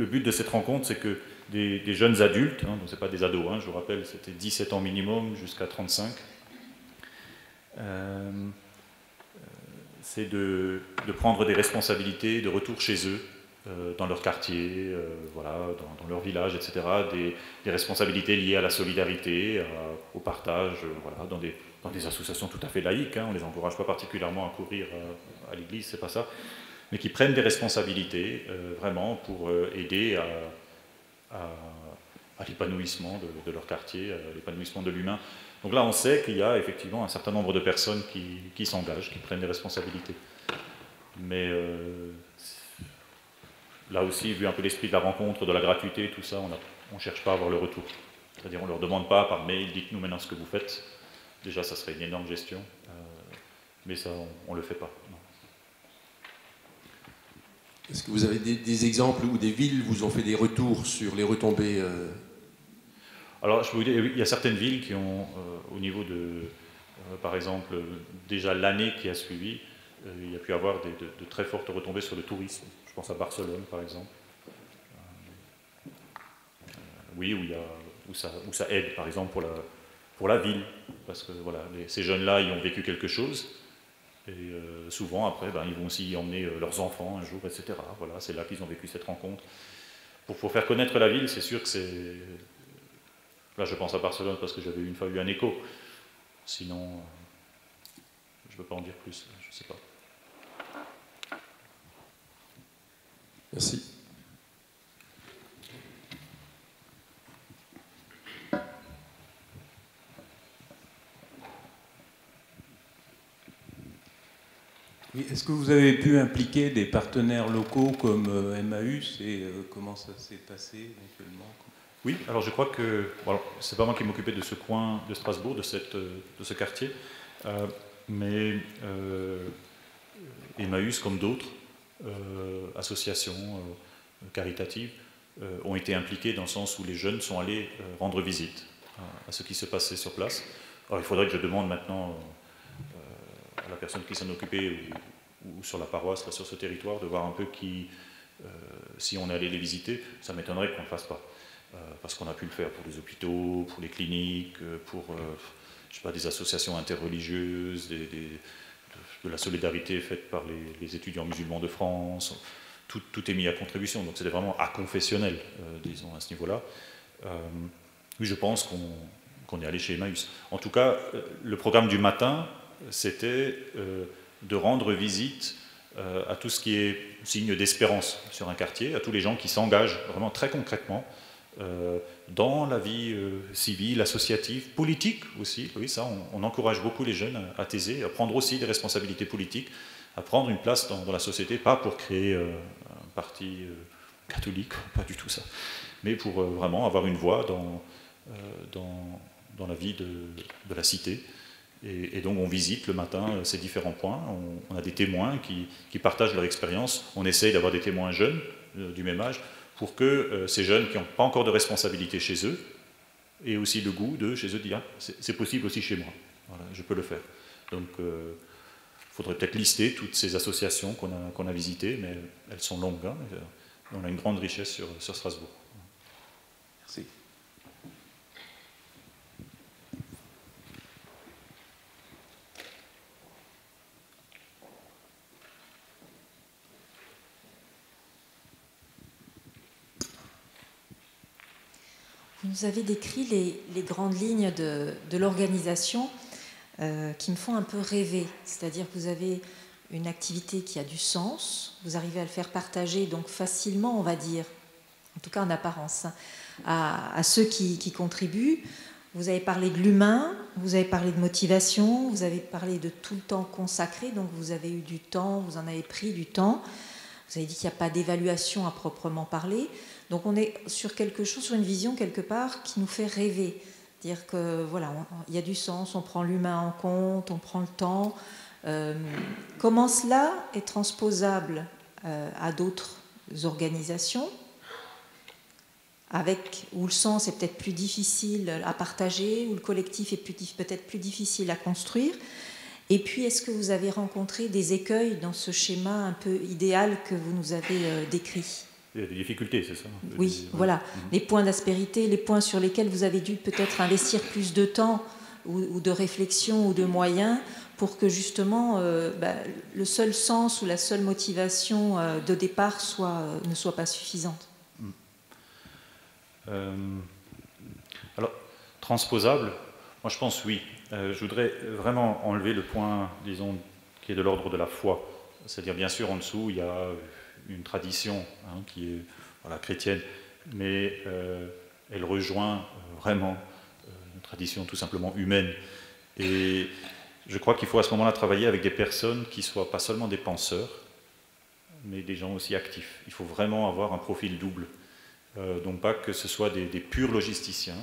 but de cette rencontre, c'est que des jeunes adultes, hein, donc ce n'est pas des ados, hein, je vous rappelle, c'était 17 ans minimum jusqu'à 35, c'est de prendre des responsabilités de retour chez eux, dans leur quartier, voilà, dans leur village, etc., des responsabilités liées à la solidarité, au partage, voilà, dans des associations tout à fait laïques, hein, on ne les encourage pas particulièrement à courir à l'église, c'est pas ça, mais qui prennent des responsabilités vraiment pour aider à l'épanouissement de leur quartier, à l'épanouissement de l'humain. Donc là, on sait qu'il y a effectivement un certain nombre de personnes qui s'engagent, qui prennent des responsabilités. Mais là aussi, vu un peu l'esprit de la rencontre, de la gratuité, tout ça, on ne cherche pas à avoir le retour. C'est-à-dire, on ne leur demande pas par mail, dites-nous maintenant ce que vous faites. Déjà, ça serait une énorme gestion, mais ça, on ne le fait pas. Non. Est-ce que vous avez des exemples où des villes vous ont fait des retours sur les retombées Alors, je peux vous dire, il y a certaines villes qui ont, au niveau de, par exemple, déjà l'année qui a suivi, il y a pu avoir de très fortes retombées sur le tourisme. Je pense à Barcelone, par exemple. Oui, où ça aide, par exemple, pour la ville. Parce que voilà, ces jeunes-là, ils ont vécu quelque chose. Et souvent, après, ils vont aussi y emmener leurs enfants un jour, etc. Voilà, c'est là qu'ils ont vécu cette rencontre. Pour faire connaître la ville, c'est sûr que c'est... Là, je pense à Barcelone parce que j'avais une fois eu un écho. Sinon, je ne peux pas en dire plus, je ne sais pas. Merci. Oui, est-ce que vous avez pu impliquer des partenaires locaux comme Emmaüs et comment ça s'est passé éventuellement? Oui, alors je crois que, bon, c'est pas moi qui m'occupais de ce coin de Strasbourg, de ce quartier, mais Emmaüs, comme d'autres associations caritatives, ont été impliquées dans le sens où les jeunes sont allés rendre visite à ce qui se passait sur place. Alors il faudrait que je demande maintenant à la personne qui s'en occupait ou sur la paroisse, là, sur ce territoire, de voir un peu si on est allé les visiter. Ça m'étonnerait qu'on ne le fasse pas. Parce qu'on a pu le faire pour les hôpitaux, pour les cliniques, pour je sais pas, des associations interreligieuses, de la solidarité faite par les étudiants musulmans de France. Tout est mis à contribution, donc c'était vraiment aconfessionnel, disons, à ce niveau-là. Oui, je pense qu'on est allé chez Emmaüs. En tout cas, le programme du matin, c'était de rendre visite à tout ce qui est signe d'espérance sur un quartier, à tous les gens qui s'engagent vraiment très concrètement dans la vie civile, associative, politique aussi. Oui, ça, on encourage beaucoup les jeunes à thèser, à prendre aussi des responsabilités politiques, à prendre une place dans la société, pas pour créer un parti catholique, pas du tout ça, mais pour vraiment avoir une voix dans la vie de la cité. Et donc on visite le matin ces différents points, on a des témoins qui partagent leur expérience, on essaye d'avoir des témoins jeunes, du même âge, pour que ces jeunes qui n'ont pas encore de responsabilité chez eux aient aussi le goût de, chez eux, dire « c'est possible aussi chez moi, voilà, je peux le faire ». Donc il faudrait peut-être lister toutes ces associations qu'on a visitées, mais elles sont longues, hein, on a une grande richesse sur Strasbourg. Merci. Vous nous avez décrit les grandes lignes de l'organisation qui me font un peu rêver. C'est-à-dire que vous avez une activité qui a du sens, vous arrivez à le faire partager donc facilement, on va dire, en tout cas en apparence, à ceux qui contribuent. Vous avez parlé de l'humain, vous avez parlé de motivation, vous avez parlé de tout le temps consacré, donc vous avez eu du temps, vous en avez pris du temps. Vous avez dit qu'il n'y a pas d'évaluation à proprement parler. Donc on est sur quelque chose, sur une vision quelque part qui nous fait rêver. Dire que voilà, il y a du sens, on prend l'humain en compte, on prend le temps. Comment cela est transposable à d'autres organisations où le sens est peut-être plus difficile à partager, où le collectif est peut-être plus difficile à construire. Et puis, est-ce que vous avez rencontré des écueils dans ce schéma un peu idéal que vous nous avez décrit ? Il y a des difficultés, c'est ça ? Oui, voilà. Les points d'aspérité, les points sur lesquels vous avez dû peut-être investir plus de temps ou de réflexion ou de moyens pour que justement le seul sens ou la seule motivation de départ ne soit pas suffisante. Alors, transposable, moi je pense oui. Je voudrais vraiment enlever le point, disons, qui est de l'ordre de la foi. C'est-à-dire, bien sûr, en dessous, il y a une tradition qui est chrétienne, mais elle rejoint vraiment une tradition tout simplement humaine. Et je crois qu'il faut à ce moment-là travailler avec des personnes qui ne soient pas seulement des penseurs, mais des gens aussi actifs. Il faut vraiment avoir un profil double. Donc pas que ce soit des purs logisticiens,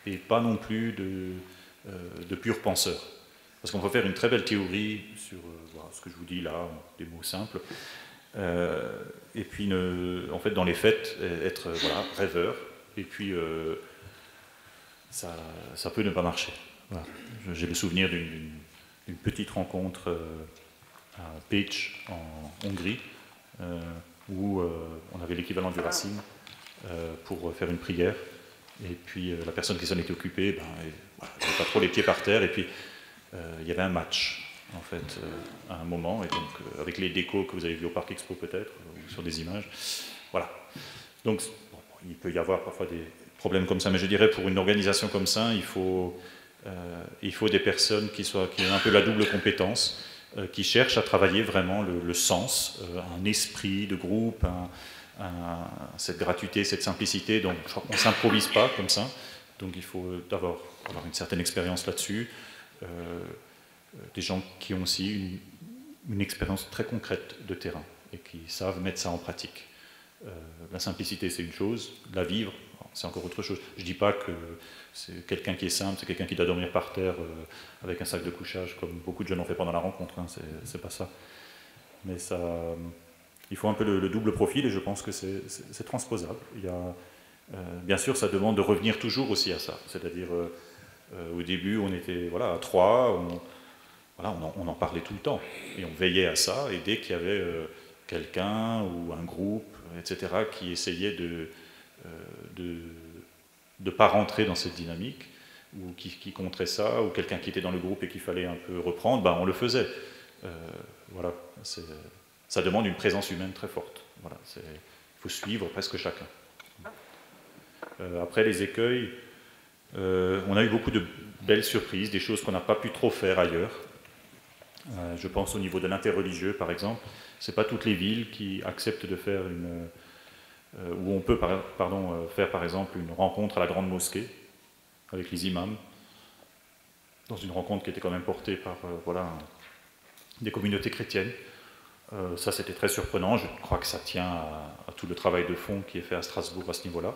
et pas non plus de purs penseurs. Parce qu'on peut faire une très belle théorie sur ce que je vous dis là, des mots simples, et puis en fait dans les faits être rêveur, et puis ça peut ne pas marcher. Voilà. J'ai le souvenir d'une petite rencontre à Pécs en Hongrie, où on avait l'équivalent du Racing pour faire une prière. Et puis la personne qui s'en était occupée, elle n'avait pas trop les pieds par terre, et puis il y avait un match, en fait, à un moment, et donc avec les décos que vous avez vus au Parc Expo peut-être, ou sur des images, voilà. Donc il peut y avoir parfois des problèmes comme ça, mais je dirais pour une organisation comme ça, il faut des personnes qui ont un peu la double compétence, qui cherchent à travailler vraiment le sens, un esprit de groupe, cette gratuité, cette simplicité. Donc je crois qu'on ne s'improvise pas comme ça, donc il faut d'abord avoir une certaine expérience là-dessus, des gens qui ont aussi une expérience très concrète de terrain et qui savent mettre ça en pratique. La simplicité c'est une chose, la vivre c'est encore autre chose. Je ne dis pas que c'est quelqu'un qui est simple, c'est quelqu'un qui doit dormir par terre avec un sac de couchage comme beaucoup de jeunes ont fait pendant la rencontre, c'est pas ça. Mais ça... Il faut un peu le double profil et je pense que c'est transposable. Bien sûr, ça demande de revenir toujours aussi à ça. C'est-à-dire, au début, on était à 3, on en parlait tout le temps. Et on veillait à ça. Et dès qu'il y avait quelqu'un ou un groupe, etc., qui essayait de ne pas rentrer dans cette dynamique, ou qui contrait ça, ou quelqu'un qui était dans le groupe et qu'il fallait un peu reprendre, on le faisait. Ça demande une présence humaine très forte. Voilà, il faut suivre presque chacun. Après les écueils, on a eu beaucoup de belles surprises, des choses qu'on n'a pas pu trop faire ailleurs. Je pense au niveau de l'interreligieux, par exemple. Ce n'est pas toutes les villes qui acceptent de faire où on peut faire par exemple une rencontre à la grande mosquée avec les imams, dans une rencontre qui était quand même portée par des communautés chrétiennes. Ça, c'était très surprenant. Je crois que ça tient à tout le travail de fond qui est fait à Strasbourg à ce niveau-là,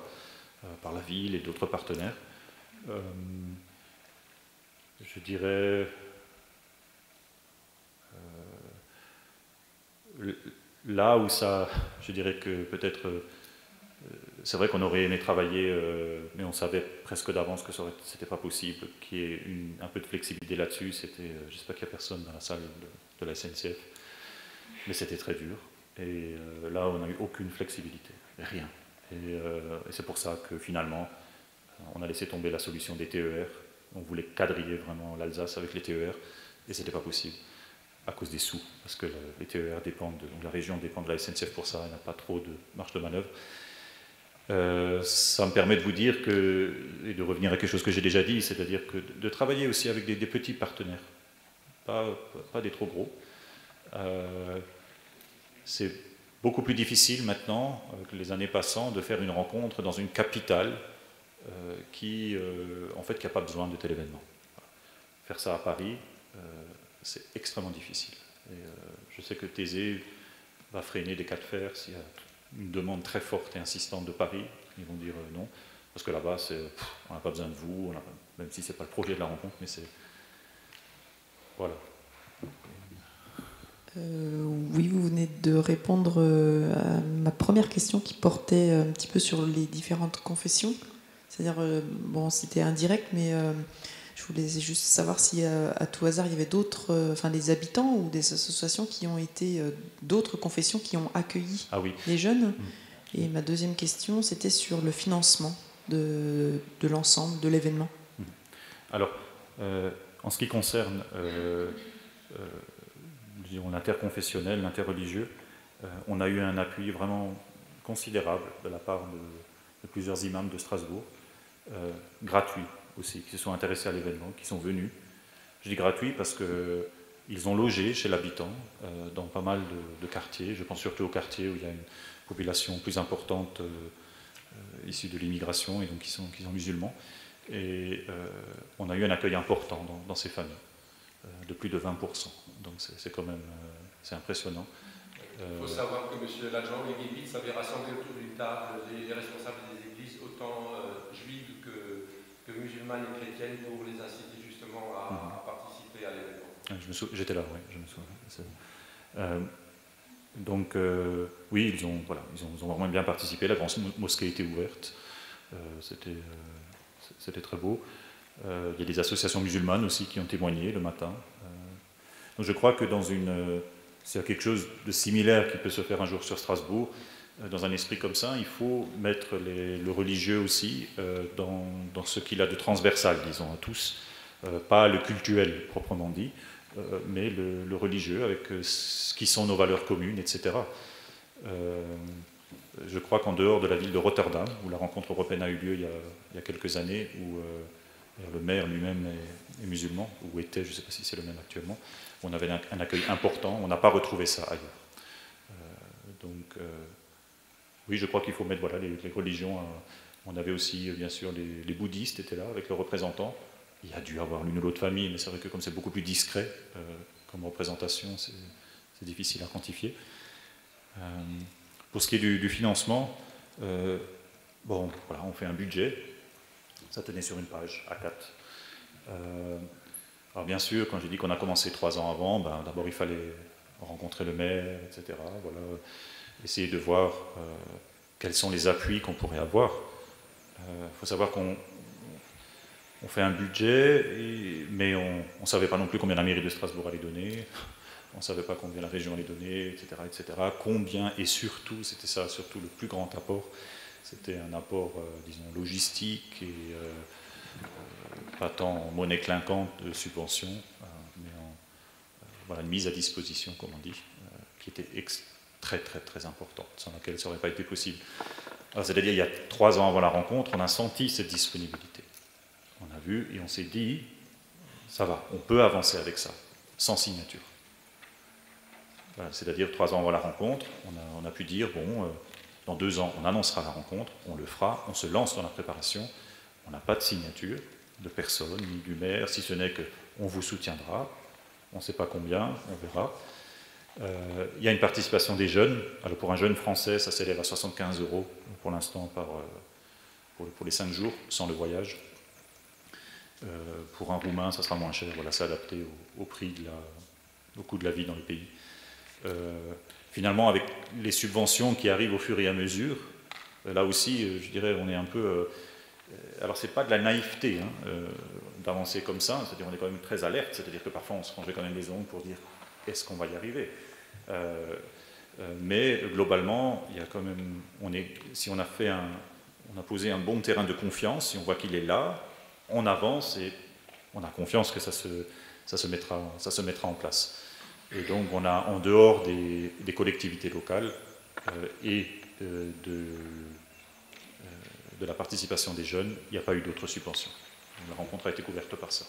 par la ville et d'autres partenaires. je dirais, là où ça, je dirais que peut-être, c'est vrai qu'on aurait aimé travailler, mais on savait presque d'avance que c'était pas possible, qu'il y ait un peu de flexibilité là-dessus. J'espère qu'il n'y a personne dans la salle de la SNCF, mais c'était très dur. Et là, on n'a eu aucune flexibilité, rien. Et c'est pour ça que finalement, on a laissé tomber la solution des TER. On voulait quadriller vraiment l'Alsace avec les TER, et c'était pas possible à cause des sous, parce que les TER dépendent, la région dépend de la SNCF pour ça, elle n'a pas trop de marge de manœuvre. Ça me permet de vous dire que, et de revenir à quelque chose que j'ai déjà dit, c'est-à-dire que de travailler aussi avec des petits partenaires, pas des trop gros. C'est beaucoup plus difficile maintenant, que les années passant, de faire une rencontre dans une capitale qui n'a pas besoin de tel événement. Faire ça à Paris, c'est extrêmement difficile. Et, je sais que Thésée va freiner des cas de fer s'il y a une demande très forte et insistante de Paris. Ils vont dire non, parce que là-bas, on n'a pas besoin de vous, même si ce n'est pas le projet de la rencontre, mais c'est... Voilà. Oui, vous venez de répondre à ma première question qui portait un petit peu sur les différentes confessions. C'est-à-dire, bon, c'était indirect, mais je voulais juste savoir si à tout hasard il y avait d'autres, des habitants ou des associations qui ont été, d'autres confessions qui ont accueilli les jeunes. Et ma deuxième question, c'était sur le financement de l'ensemble de l'événement. Alors, en ce qui concerne l'interconfessionnel, l'interreligieux, on a eu un appui vraiment considérable de la part de plusieurs imams de Strasbourg, gratuits aussi, qui se sont intéressés à l'événement, qui sont venus. Je dis gratuits parce qu'ils ont logé chez l'habitant dans pas mal de quartiers. Je pense surtout aux quartiers où il y a une population plus importante issue de l'immigration et donc qui sont musulmans. Et on a eu un accueil important dans ces familles, de plus de 20%. Donc c'est quand même c'est impressionnant. Il faut savoir que M. l'adjoint Guébitz avait rassemblé autour d'une table les responsables des églises, autant juives que musulmanes et chrétiennes, pour les inciter justement à participer à l'événement. J'étais là, oui, je me souviens. Donc, oui, ils ont vraiment bien participé. La grande mosquée était ouverte. C'était très beau. Il y a des associations musulmanes aussi qui ont témoigné le matin. Donc je crois que c'est quelque chose de similaire qui peut se faire un jour sur Strasbourg. Dans un esprit comme ça, il faut mettre le religieux aussi dans ce qu'il a de transversal, disons, à tous. Pas le cultuel proprement dit, mais le religieux avec ce qui sont nos valeurs communes, etc. Je crois qu'en dehors de la ville de Rotterdam, où la rencontre européenne a eu lieu il y a quelques années, où le maire lui-même est musulman, ou était, je ne sais pas si c'est le même actuellement, on avait un accueil important, on n'a pas retrouvé ça ailleurs. Oui, je crois qu'il faut mettre les religions. On avait aussi, bien sûr, les bouddhistes étaient là avec leurs représentants. Il y a dû avoir l'une ou l'autre famille, mais c'est vrai que comme c'est beaucoup plus discret comme représentation, c'est difficile à quantifier. Pour ce qui est du financement, on fait un budget. Ça tenait sur une page A4. Alors bien sûr, quand j'ai dit qu'on a commencé 3 ans avant, d'abord il fallait rencontrer le maire, etc. Voilà, essayer de voir quels sont les appuis qu'on pourrait avoir. Il faut savoir qu'on fait un budget, mais on ne savait pas non plus combien la mairie de Strasbourg allait donner, on ne savait pas combien la région allait donner, etc. Combien, et surtout, c'était ça, surtout le plus grand apport, c'était un apport, disons, logistique et pas tant en monnaie clinquante de subventions, mais en une mise à disposition, comme on dit, qui était très très très importante, sans laquelle ça n'aurait pas été possible. C'est-à-dire, il y a 3 ans avant la rencontre, on a senti cette disponibilité. On a vu et on s'est dit, ça va, on peut avancer avec ça, sans signature. Voilà, c'est-à-dire, 3 ans avant la rencontre, on a pu dire, dans 2 ans, on annoncera la rencontre, on le fera, on se lance dans la préparation, on n'a pas de signature de personne, ni du maire, si ce n'est qu'on vous soutiendra, on ne sait pas combien, on verra. Il y a une participation des jeunes. Alors pour un jeune français, ça s'élève à 75 € pour l'instant pour les 5 jours, sans le voyage. Pour un Roumain, ça sera moins cher. Voilà, c'est adapté au prix au coût de la vie dans les pays. Finalement, avec les subventions qui arrivent au fur et à mesure, là aussi, je dirais, on est un peu... alors, c'est pas de la naïveté d'avancer comme ça, c'est-à-dire on est quand même très alerte, c'est-à-dire que parfois on se rangeait quand même les ongles pour dire est-ce qu'on va y arriver, mais globalement, il y a quand même... si on a posé un bon terrain de confiance, si on voit qu'il est là, on avance et on a confiance que ça se mettra en place. Et donc, on a, en dehors des collectivités locales et de la participation des jeunes, il n'y a pas eu d'autres subventions. La rencontre a été couverte par ça.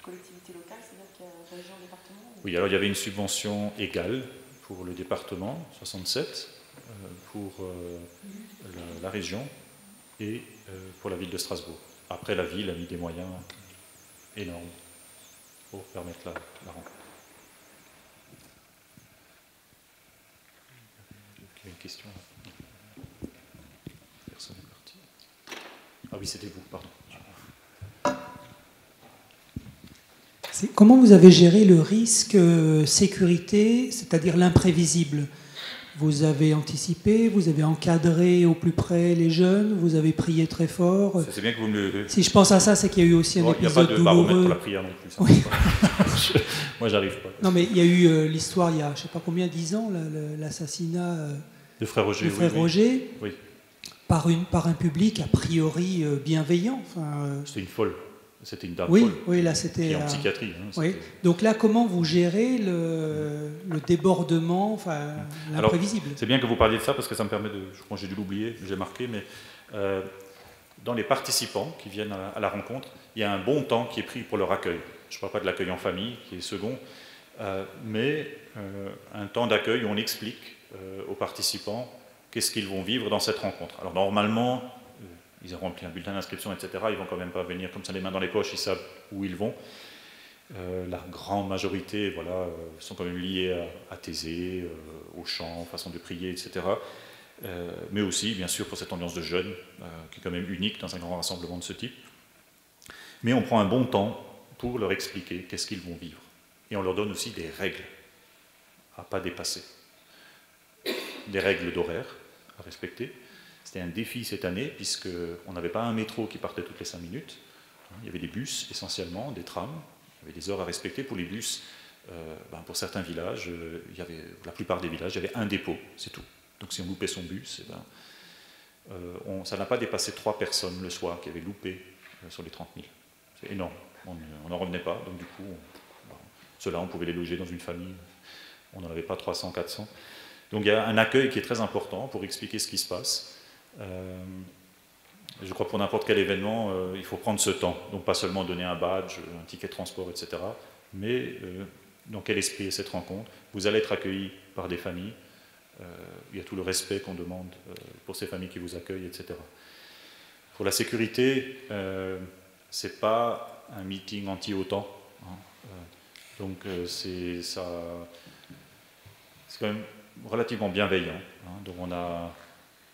Collectivité locale, c'est-à-dire qu'il y a région, département ou... Oui, alors il y avait une subvention égale pour le département, 67, pour la région et pour la ville de Strasbourg. Après, la ville a mis des moyens énormes pour permettre la rencontre. Il y a une question là. Personne n'est parti. Ah oui, c'était vous, pardon. Comment vous avez géré le risque sécurité, c'est-à-dire l'imprévisible? Vous avez anticipé, vous avez encadré au plus près les jeunes, vous avez prié très fort. C'est bien que vous me le... Si je pense à ça, c'est qu'il y a eu aussi un épisode douloureux. Il n'y a pas de baromètre pour la prière non plus. Oui. Moi, j'arrive pas. Non, mais il y a eu l'histoire, il y a, je ne sais pas combien, 10 ans, l'assassinat de frère Roger, Roger oui. Par un public a priori bienveillant. C'était une folle. C'était une dame folle. Oui, là, c'était... Qui est en psychiatrie. Oui. Donc là, comment vous gérez le débordement, l'imprévisible? C'est bien que vous parliez de ça, parce que ça me permet de... Je crois que j'ai dû l'oublier, j'ai marqué, mais dans les participants qui viennent à la rencontre, il y a un bon temps qui est pris pour leur accueil. Je ne parle pas de l'accueil en famille, qui est second, mais un temps d'accueil où on explique aux participants qu'est-ce qu'ils vont vivre dans cette rencontre. Alors normalement... Ils ont rempli un bulletin d'inscription, etc. Ils ne vont quand même pas venir comme ça les mains dans les poches, ils savent où ils vont. La grande majorité sont quand même liés à Thésée, au chant, façon de prier, etc. Mais aussi, bien sûr, pour cette ambiance de jeunes, qui est quand même unique dans un grand rassemblement de ce type. Mais on prend un bon temps pour leur expliquer qu'est-ce qu'ils vont vivre. Et on leur donne aussi des règles à ne pas dépasser. Des règles d'horaire à respecter. C'était un défi cette année, puisqu'on n'avait pas un métro qui partait toutes les 5 minutes. Il y avait des bus essentiellement, des trams. Il y avait des heures à respecter. Pour les bus, pour certains villages, la plupart des villages, il y avait un dépôt, c'est tout. Donc si on loupait son bus, ça n'a pas dépassé 3 personnes le soir qui avaient loupé sur les 30 000. C'est énorme. On n'en revenait pas. Donc du coup, ceux-là, on pouvait les loger dans une famille. On n'en avait pas 300, 400. Donc il y a un accueil qui est très important pour expliquer ce qui se passe. Je crois que pour n'importe quel événement, il faut prendre ce temps. Donc pas seulement donner un badge, un ticket de transport, etc. Mais dans quel esprit est cette rencontre? Vous allez être accueillis par des familles. Il y a tout le respect qu'on demande pour ces familles qui vous accueillent, etc. Pour la sécurité, ce n'est pas un meeting anti-OTAN. Donc c'est quand même relativement bienveillant. Donc on a...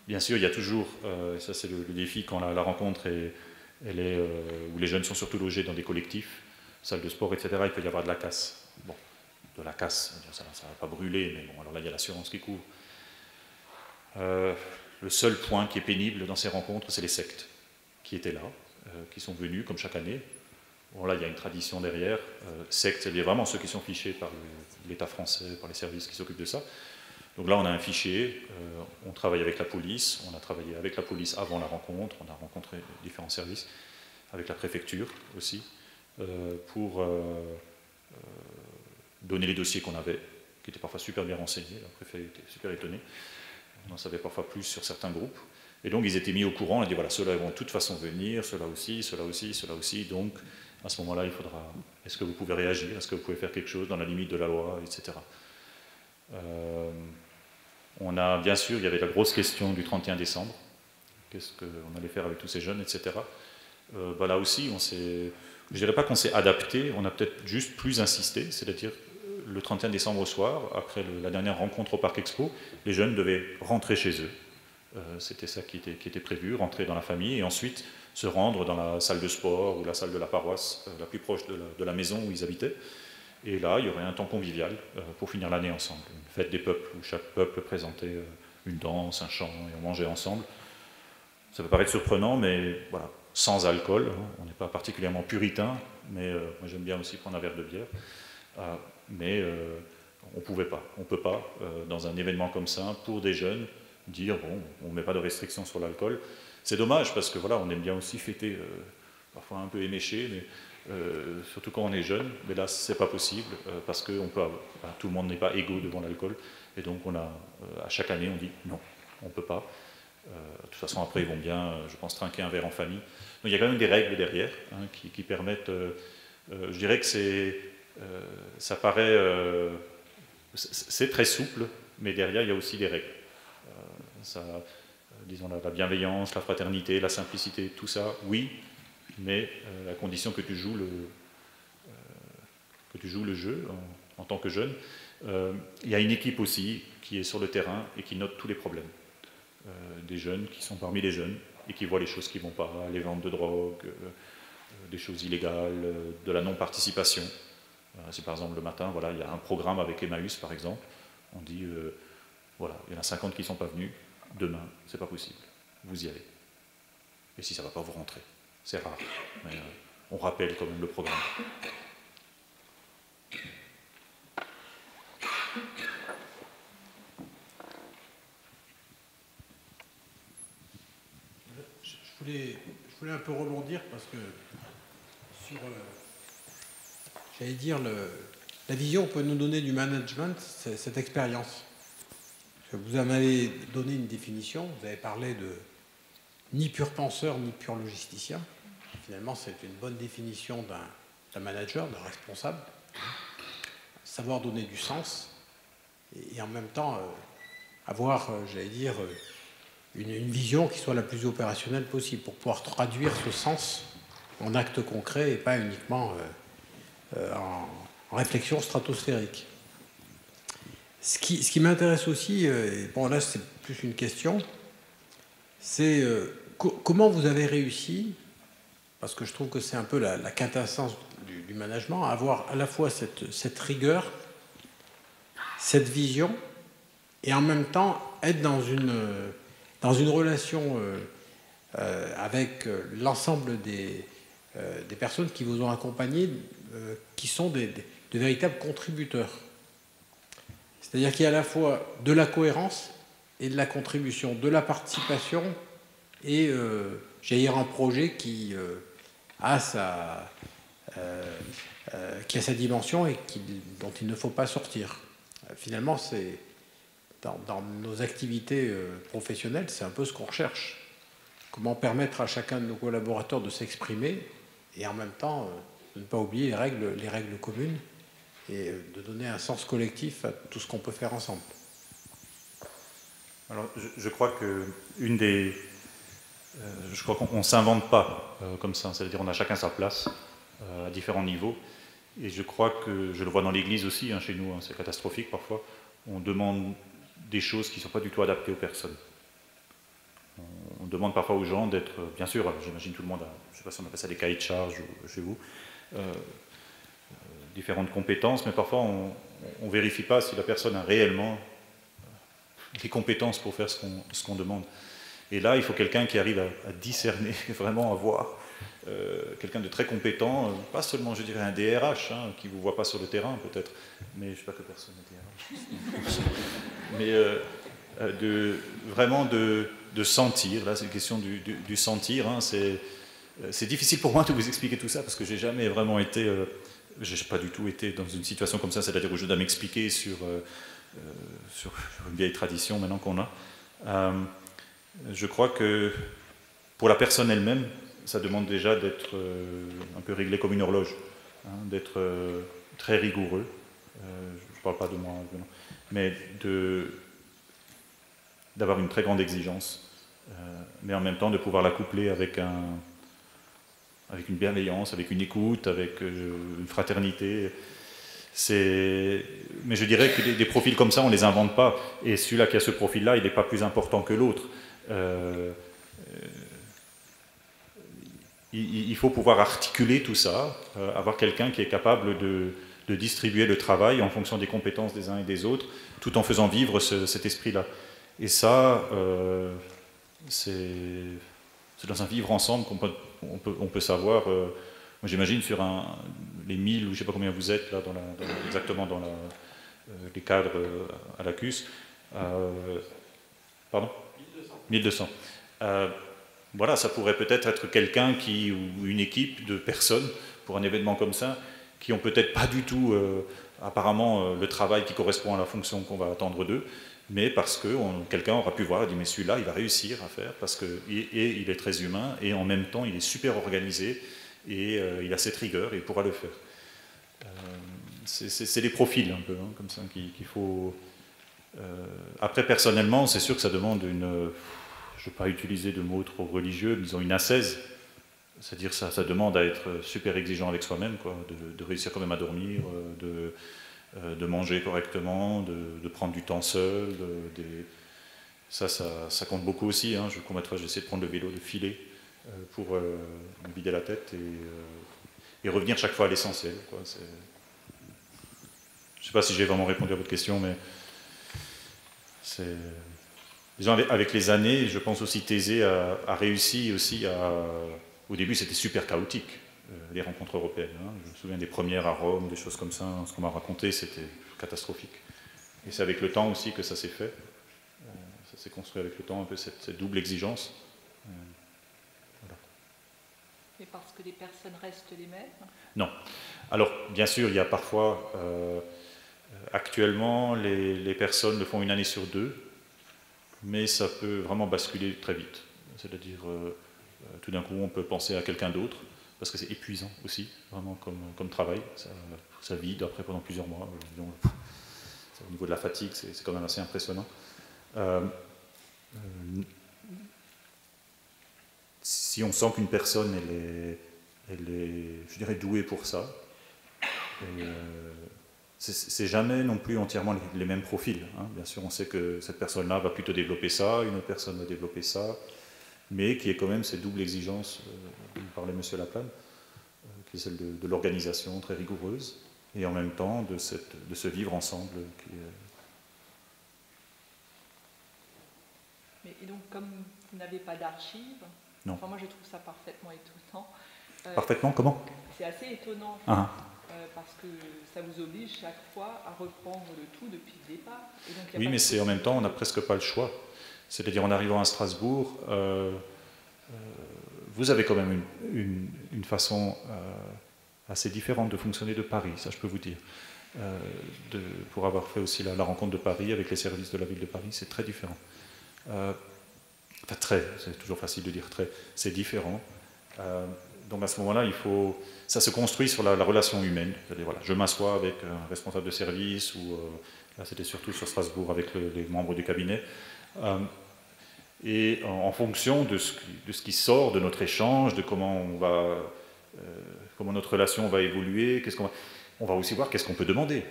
Bien sûr, il y a toujours, et ça c'est le défi quand la rencontre où les jeunes sont surtout logés dans des collectifs, salles de sport, etc., il peut y avoir de la casse. Bon, de la casse, ça ne va pas brûler, mais bon, alors là il y a l'assurance qui couvre. Le seul point qui est pénible dans ces rencontres, c'est les sectes qui étaient là, qui sont venus comme chaque année. Bon, là il y a une tradition derrière. Sectes, c'est vraiment ceux qui sont fichés par l'État français, par les services qui s'occupent de ça. Donc là, on a un fichier, on travaille avec la police, on a travaillé avec la police avant la rencontre, on a rencontré différents services, avec la préfecture aussi, pour donner les dossiers qu'on avait, qui étaient parfois super bien renseignés, le préfet était super étonné, on en savait parfois plus sur certains groupes, et donc ils étaient mis au courant, on a dit voilà, ceux-là vont de toute façon venir, ceux-là aussi, ceux-là aussi, ceux-là aussi, donc à ce moment-là, il faudra, est-ce que vous pouvez réagir, est-ce que vous pouvez faire quelque chose dans la limite de la loi, etc. On a, bien sûr, il y avait la grosse question du 31 décembre. Qu'est-ce qu'on allait faire avec tous ces jeunes, etc. Là aussi, je ne dirais pas qu'on s'est adapté, on a peut-être juste plus insisté, c'est-à-dire le 31 décembre au soir, après la dernière rencontre au Parc Expo, les jeunes devaient rentrer chez eux. C'était ça qui était prévu, rentrer dans la famille, et ensuite se rendre dans la salle de sport ou la salle de la paroisse la plus proche de la maison où ils habitaient. Et là, il y aurait un temps convivial pour finir l'année ensemble. Une fête des peuples où chaque peuple présentait une danse, un chant, et on mangeait ensemble. Ça peut paraître surprenant, mais voilà, sans alcool. On n'est pas particulièrement puritain, mais moi j'aime bien aussi prendre un verre de bière. Mais on ne peut pas, dans un événement comme ça, pour des jeunes, dire bon, on ne met pas de restrictions sur l'alcool. C'est dommage parce que voilà, on aime bien aussi fêter, parfois un peu éméché, mais surtout quand on est jeune. Mais là, c'est pas possible parce que tout le monde n'est pas égaux devant l'alcool, et donc à chaque année, on dit non, on peut pas. De toute façon, après, ils vont bien, je pense, trinquer un verre en famille. Donc il y a quand même des règles derrière qui permettent. Je dirais que ça paraît, c'est très souple, mais derrière, il y a aussi des règles. Disons la bienveillance, la fraternité, la simplicité, tout ça, oui, mais à condition que tu joues le jeu en tant que jeune. Il y a une équipe aussi qui est sur le terrain et qui note tous les problèmes. Des jeunes qui sont parmi les jeunes et qui voient les choses qui ne vont pas, les ventes de drogue, des choses illégales, de la non-participation. Si par exemple le matin, voilà, il y a un programme avec Emmaüs par exemple, on dit, voilà, il y en a 50 qui ne sont pas venus, demain, c'est pas possible, vous y allez. Et si ça ne va pas, vous rentrez. C'est rare, mais on rappelle quand même le programme. Je voulais un peu rebondir parce que sur, j'allais dire, la vision que peut nous donner du management, c'est cette expérience. Vous en avez donné une définition, vous avez parlé de ni pur penseur ni pur logisticien. Finalement, c'est une bonne définition d'un manager, d'un responsable. Savoir donner du sens et en même temps avoir, j'allais dire, une vision qui soit la plus opérationnelle possible pour pouvoir traduire ce sens en actes concrets et pas uniquement en réflexion stratosphérique. Ce qui m'intéresse aussi, et bon là c'est plus une question, c'est comment vous avez réussi, parce que je trouve que c'est un peu la quintessence du management, à avoir à la fois cette rigueur, cette vision, et en même temps être dans une relation avec l'ensemble des personnes qui vous ont accompagné, qui sont de véritables contributeurs. C'est-à-dire qu'il y a à la fois de la cohérence et de la contribution, de la participation et, j'allais dire, un projet qui a sa dimension et dont il ne faut pas sortir. Finalement, c'est dans nos activités professionnelles, c'est un peu ce qu'on recherche. Comment permettre à chacun de nos collaborateurs de s'exprimer et en même temps de ne pas oublier les règles communes et de donner un sens collectif à tout ce qu'on peut faire ensemble. Alors, je crois qu'on ne s'invente pas comme ça, c'est-à-dire on a chacun sa place à différents niveaux. Et je crois que, je le vois dans l'Église aussi, chez nous, c'est catastrophique parfois, on demande des choses qui ne sont pas du tout adaptées aux personnes. On demande parfois aux gens d'être, bien sûr, j'imagine tout le monde a, je ne sais pas si on appelle ça des cahiers de charge chez vous, différentes compétences, mais parfois on ne vérifie pas si la personne a réellement les compétences pour faire ce qu'on demande. Et là, il faut quelqu'un qui arrive à discerner, vraiment à voir, quelqu'un de très compétent, pas seulement, je dirais, un DRH, qui ne vous voit pas sur le terrain peut-être, mais je ne sais pas que personne n'est DRH, mais vraiment de sentir, là c'est une question du sentir, c'est difficile pour moi de vous expliquer tout ça, parce que j'ai jamais vraiment été, j'ai pas du tout été dans une situation comme ça, c'est-à-dire où je dois m'expliquer sur une vieille tradition maintenant qu'on a. Je crois que pour la personne elle-même, ça demande déjà d'être un peu réglé comme une horloge, d'être très rigoureux. Je ne parle pas de moi, mais d'avoir une très grande exigence, mais en même temps de pouvoir la coupler avec une bienveillance, avec une écoute, avec une fraternité. Mais je dirais que des profils comme ça, on ne les invente pas. Et celui-là qui a ce profil-là, il n'est pas plus important que l'autre. il faut pouvoir articuler tout ça, avoir quelqu'un qui est capable de distribuer le travail en fonction des compétences des uns et des autres, tout en faisant vivre cet esprit-là. Et ça, c'est dans un vivre ensemble qu'on peut savoir. Moi, j'imagine sur les 1000, ou je ne sais pas combien vous êtes là, exactement dans les cadres à la CUS. Pardon ? 1200. Voilà, ça pourrait peut-être être quelqu'un ou une équipe de personnes pour un événement comme ça, qui n'ont peut-être pas du tout, apparemment, le travail qui correspond à la fonction qu'on va attendre d'eux, mais parce que quelqu'un aura pu voir et dit mais celui-là, il va réussir à faire, parce qu'il est très humain, et en même temps, il est super organisé, et il a cette rigueur, et il pourra le faire. C'est des profils, un peu, hein, comme ça, qu'il faut... Après, personnellement, c'est sûr que ça demande je ne veux pas utiliser de mots trop religieux, mais disons une ascèse. C'est-à-dire ça demande à être super exigeant avec soi-même, quoi, de réussir quand même à dormir, de manger correctement, de prendre du temps seul. Ça compte beaucoup aussi. Hein. Combien de fois j'ai essayé de prendre le vélo, de filer pour me vider la tête et revenir chaque fois à l'essentiel. Je ne sais pas si j'ai vraiment répondu à votre question, mais disons, avec les années, je pense aussi Thésée a réussi aussi à... Au début, c'était super chaotique, les rencontres européennes. Hein. Je me souviens des premières à Rome, des choses comme ça. Ce qu'on m'a raconté, c'était catastrophique. Et c'est avec le temps aussi que ça s'est fait. Ça s'est construit avec le temps, un peu cette double exigence. Voilà. Mais parce que les personnes restent les mêmes ? Non. Alors, bien sûr, il y a parfois... actuellement, les personnes le font une année sur 2, mais ça peut vraiment basculer très vite. C'est-à-dire... tout d'un coup, on peut penser à quelqu'un d'autre, parce que c'est épuisant aussi, vraiment comme travail. Ça vide après pendant plusieurs mois. Au niveau de la fatigue, c'est quand même assez impressionnant. Si on sent qu'une personne, elle est, je dirais, douée pour ça, c'est jamais non plus entièrement les mêmes profils. Hein. Bien sûr, on sait que cette personne-là va plutôt développer ça, une autre personne va développer ça, mais qui est quand même cette double exigence dont parlait M. Laplane, qui est celle de l'organisation très rigoureuse, et en même temps de ce vivre ensemble qui est... Et donc, comme vous n'avez pas d'archives, enfin, moi je trouve ça parfaitement étonnant. Parfaitement, comment ? C'est assez étonnant, parce que ça vous oblige chaque fois à reprendre le tout depuis le départ. Et donc, oui, mais c'est en même temps, on n'a presque pas le choix. C'est-à-dire, en arrivant à Strasbourg, vous avez quand même une façon assez différente de fonctionner de Paris, ça je peux vous dire. Pour avoir fait aussi la rencontre de Paris avec les services de la ville de Paris, c'est très différent. C'est toujours facile de dire très, c'est différent. Donc à ce moment-là, ça se construit sur la relation humaine. C'est-à-dire, voilà, je m'assois avec un responsable de service, ou là c'était surtout sur Strasbourg avec les membres du cabinet. Et en fonction de ce qui sort de notre échange, de comment notre relation va évoluer, on va aussi voir qu'est-ce qu'on peut demander.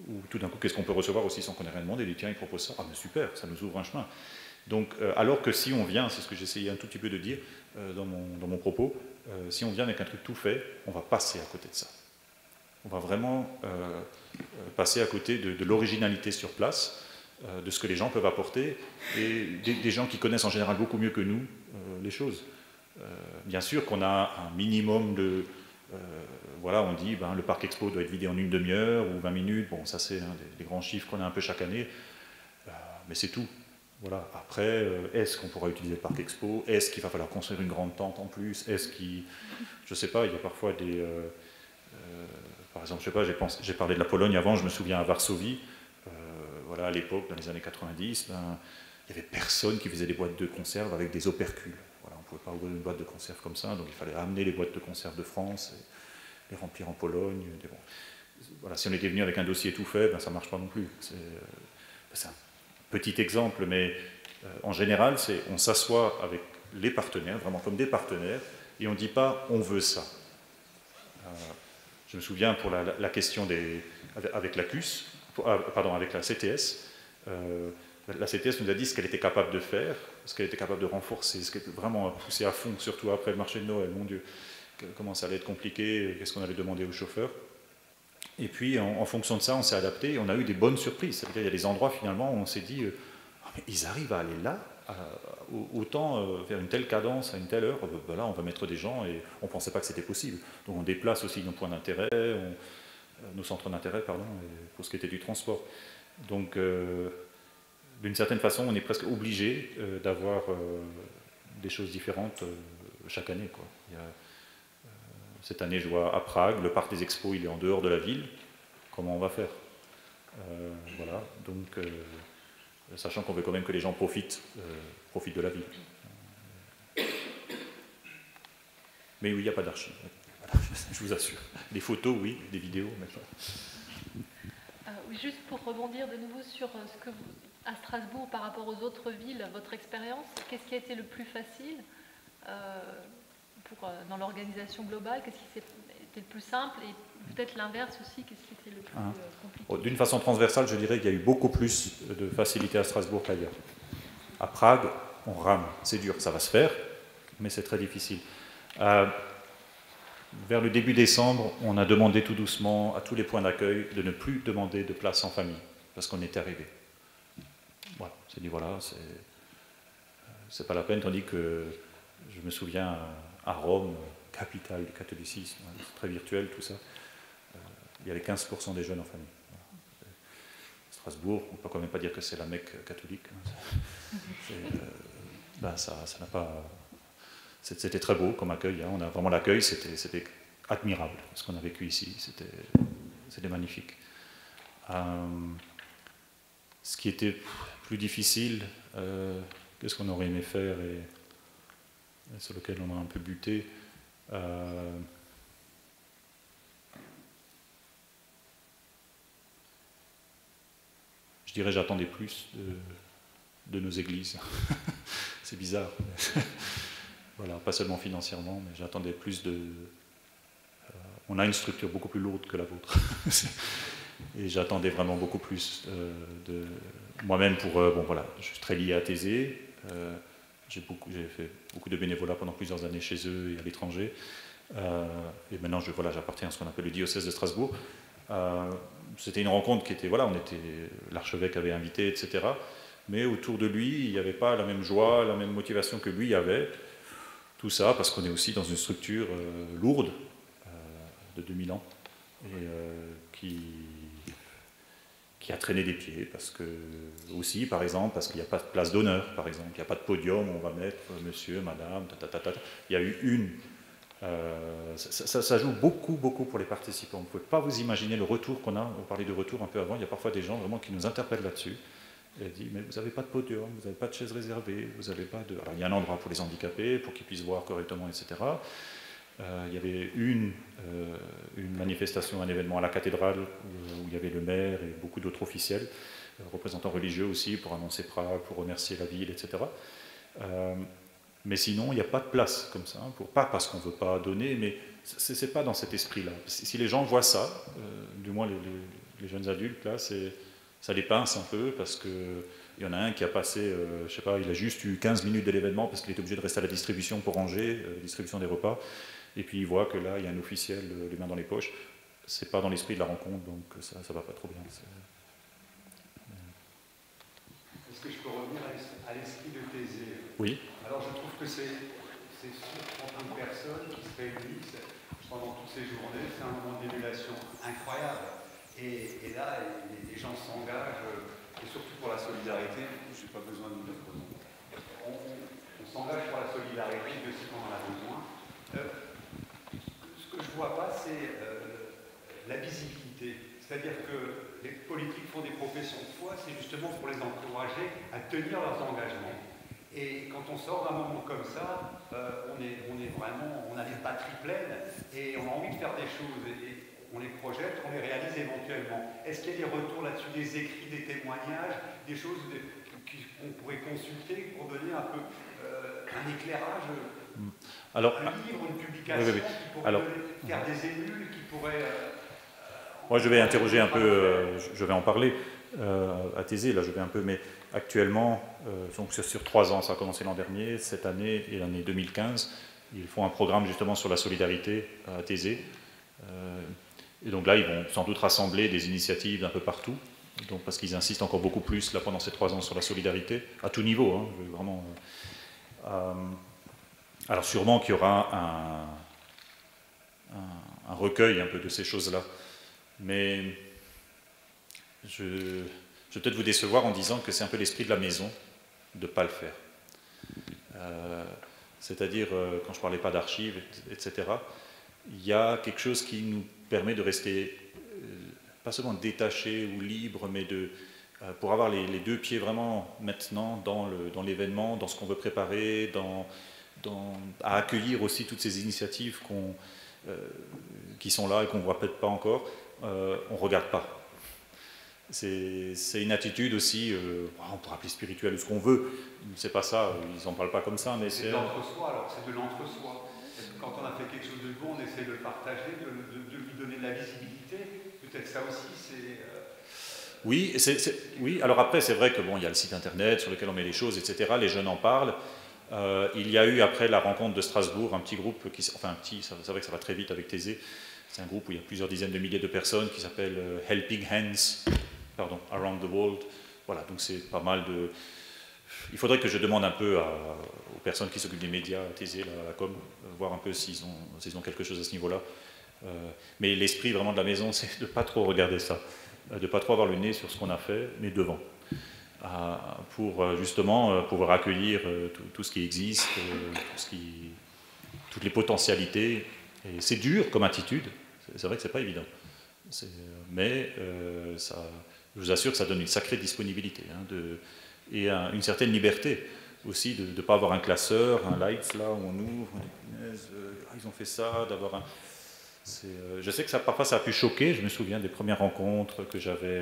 Ou tout d'un coup, qu'est-ce qu'on peut recevoir aussi sans qu'on ait rien demandé. Il dit, tiens, il propose ça, ah mais super, ça nous ouvre un chemin. Donc, alors que si on vient, c'est ce que j'essayais un tout petit peu de dire dans mon propos, si on vient avec un truc tout fait, on va passer à côté de ça. On va vraiment passer à côté de l'originalité sur place, de ce que les gens peuvent apporter, et des gens qui connaissent en général beaucoup mieux que nous les choses. Bien sûr qu'on a un minimum de... voilà, on dit le parc expo doit être vidé en une demi-heure ou 20 minutes, bon ça c'est des grands chiffres qu'on a un peu chaque année, mais c'est tout. Voilà. Après, est-ce qu'on pourra utiliser le parc expo? Est-ce qu'il va falloir construire une grande tente en plus? Est-ce qu'il... Je ne sais pas, il y a parfois des... par exemple, je sais pas, j'ai parlé de la Pologne avant, je me souviens à Varsovie, voilà, à l'époque, dans les années 90, il n'y avait personne qui faisait des boîtes de conserve avec des opercules. Voilà, on ne pouvait pas ouvrir une boîte de conserve comme ça, donc il fallait amener les boîtes de conserve de France et les remplir en Pologne. Voilà, si on était venu avec un dossier tout fait, ça ne marche pas non plus. C'est un petit exemple, mais en général, on s'assoit avec les partenaires, vraiment comme des partenaires, et on ne dit pas « on veut ça ». Je me souviens pour la question avec la CUS, avec la CTS, la CTS nous a dit ce qu'elle était capable de faire, ce qu'elle était capable de renforcer, ce qu'elle était vraiment poussé à fond, surtout après le marché de Noël. Mon Dieu, comment ça allait être compliqué, qu'est-ce qu'on allait demander aux chauffeurs. Et puis, en fonction de ça, on s'est adapté et on a eu des bonnes surprises. C'est-à-dire, il y a des endroits, finalement, où on s'est dit, mais ils arrivent à aller là, autant faire une telle cadence à une telle heure, là, on va mettre des gens et on ne pensait pas que c'était possible. Donc, on déplace aussi nos points d'intérêt, nos centres d'intérêt, pardon, pour ce qui était du transport. Donc, d'une certaine façon, on est presque obligé d'avoir des choses différentes chaque année, quoi. Cette année, je vois à Prague, le parc des expos, il est en dehors de la ville. Comment on va faire? Voilà, donc, sachant qu'on veut quand même que les gens profitent de la ville. Mais oui, il n'y a pas d'archives. Voilà, je vous assure. Des photos, oui, des vidéos, mais pas. Oui, juste pour rebondir de nouveau sur ce que à Strasbourg par rapport aux autres villes, votre expérience, qu'est-ce qui a été le plus facile dans l'organisation globale? Qu'est-ce qui été le plus simple? Et peut-être l'inverse aussi, qu'est-ce qui était le plus compliqué? D'une façon transversale, je dirais qu'il y a eu beaucoup plus de facilité à Strasbourg qu'ailleurs. À Prague, on rame, c'est dur, ça va se faire, mais c'est très difficile. Vers le début décembre, on a demandé tout doucement à tous les points d'accueil de ne plus demander de place en famille, parce qu'on était arrivé. Voilà, on s'est dit voilà, c'est pas la peine, tandis que je me souviens à Rome, capitale du catholicisme, c'est très virtuel tout ça, il y avait 15% des jeunes en famille. Strasbourg, on ne peut quand même pas dire que c'est la Mecque catholique. Ça n'a pas... C'était très beau comme accueil, hein. On a vraiment l'accueil, c'était admirable ce qu'on a vécu ici, c'était magnifique. Ce qui était plus difficile, qu'est-ce qu'on aurait aimé faire et sur lequel on a un peu buté, je dirais j'attendais plus de nos églises. C'est bizarre. Voilà, pas seulement financièrement, mais j'attendais plus de... on a une structure beaucoup plus lourde que la vôtre. Et j'attendais vraiment beaucoup plus de... Moi-même, bon voilà, je suis très lié à Thésée. J'ai fait beaucoup de bénévolat pendant plusieurs années chez eux et à l'étranger. Et maintenant, j'appartiens à ce qu'on appelle le diocèse de Strasbourg. C'était une rencontre qui était... Voilà, l'archevêque avait invité, etc. Mais autour de lui, il n'y avait pas la même joie, la même motivation que lui avait. Tout ça parce qu'on est aussi dans une structure lourde de 2000 ans et qui a traîné des pieds aussi, par exemple, parce qu'il n'y a pas de place d'honneur, par exemple, il n'y a pas de podium où on va mettre monsieur, madame, Il y a eu ça joue beaucoup pour les participants. Vous ne pouvez pas vous imaginer le retour qu'on a. On parlait de retour un peu avant. Il y a parfois des gens vraiment qui nous interpellent là-dessus. Elle dit, mais vous n'avez pas de podium, vous n'avez pas de chaise réservée, vous n'avez pas de... Alors, il y a un endroit pour les handicapés, pour qu'ils puissent voir correctement, etc. Il y avait une manifestation, un événement à la cathédrale, où il y avait le maire et beaucoup d'autres officiels, représentants religieux aussi, pour annoncer Prague, pour remercier la ville, etc. Mais sinon, il n'y a pas de place comme ça, pas parce qu'on ne veut pas donner, mais ce n'est pas dans cet esprit-là. Si les gens voient ça, du moins les jeunes adultes, là, ça les pince un peu, parce qu'il y en a un qui a passé, je sais pas, il a juste eu 15 minutes de l'événement parce qu'il était obligé de rester à la distribution pour ranger, la distribution des repas, et puis il voit que là, il y a un officiel, les mains dans les poches. C'est pas dans l'esprit de la rencontre, donc ça va pas trop bien. Est-ce que je peux revenir à l'esprit de Thésée? Oui. Alors je trouve que c'est sur 30 personnes qui se réunissent pendant toutes ces journées, c'est un moment d'émulation incroyable. Et là, les gens s'engagent, et surtout pour la solidarité, je n'ai pas besoin de dire on s'engage pour la solidarité de ce qu'on en a besoin. Ce que je ne vois pas, c'est la visibilité. C'est-à-dire que les politiques font des professions de foi, c'est justement pour les encourager à tenir leurs engagements. Et quand on sort d'un moment comme ça, on a les batteries pleines et on a envie de faire des choses. Et on les projette, on les réalise éventuellement. Est-ce qu'il y a des retours là-dessus, des écrits, des témoignages, des choses qu'on pourrait consulter pour donner un peu un éclairage, alors, un livre, une publication qui pourrait faire des émules, qui pourrait... moi, je vais interroger un peu, je vais en parler à Thésée, là, je vais un peu, mais actuellement, donc sur 3 ans, ça a commencé l'an dernier, cette année et l'année 2015, ils font un programme justement sur la solidarité à Thésée. Et donc là, ils vont sans doute rassembler des initiatives d'un peu partout, donc parce qu'ils insistent encore beaucoup plus là pendant ces 3 ans sur la solidarité, à tout niveau, hein, vraiment. Alors sûrement qu'il y aura un recueil un peu de ces choses-là, mais je vais peut-être vous décevoir en disant que c'est un peu l'esprit de la maison de ne pas le faire. C'est-à-dire, quand je ne parlais pas d'archives, etc., il y a quelque chose qui nous permet de rester, pas seulement détachés ou libres, mais pour avoir les 2 pieds vraiment maintenant dans l'événement, dans ce qu'on veut préparer, à accueillir aussi toutes ces initiatives qui sont là et qu'on ne voit peut-être pas encore, on ne regarde pas. C'est une attitude aussi, on pourrait appeler spirituelle ou ce qu'on veut, c'est pas ça, ils n'en parlent pas comme ça, mais c'est de l'entre-soi, alors c'est de l'entre-soi. Quand on a fait quelque chose de bon, on essaie de le partager, de lui donner de la visibilité, peut-être ça aussi, c'est... Oui, alors après c'est vrai que bon, il y a le site internet sur lequel on met les choses, etc., les jeunes en parlent. Il y a eu après la rencontre de Strasbourg un petit groupe, c'est vrai que ça va très vite avec Thésée, c'est un groupe où il y a plusieurs dizaines de milliers de personnes qui s'appelle Helping Hands, Around the World. Voilà, donc c'est pas mal de... Il faudrait que je demande un peu aux personnes qui s'occupent des médias, à Thésée, à la com, voir un peu s'ils ont quelque chose à ce niveau-là. Mais l'esprit vraiment de la maison, c'est de ne pas trop regarder ça, de ne pas trop avoir le nez sur ce qu'on a fait, mais devant. Pour justement pouvoir accueillir tout ce qui existe, toutes les potentialités. Et c'est dur comme attitude, c'est vrai que c'est pas évident. Mais je vous assure que ça donne une sacrée disponibilité et une certaine liberté aussi de ne pas avoir un classeur, un lights là où on ouvre, ils ont fait ça, d'avoir un... je sais que parfois ça a pu choquer, je me souviens des premières rencontres que j'avais,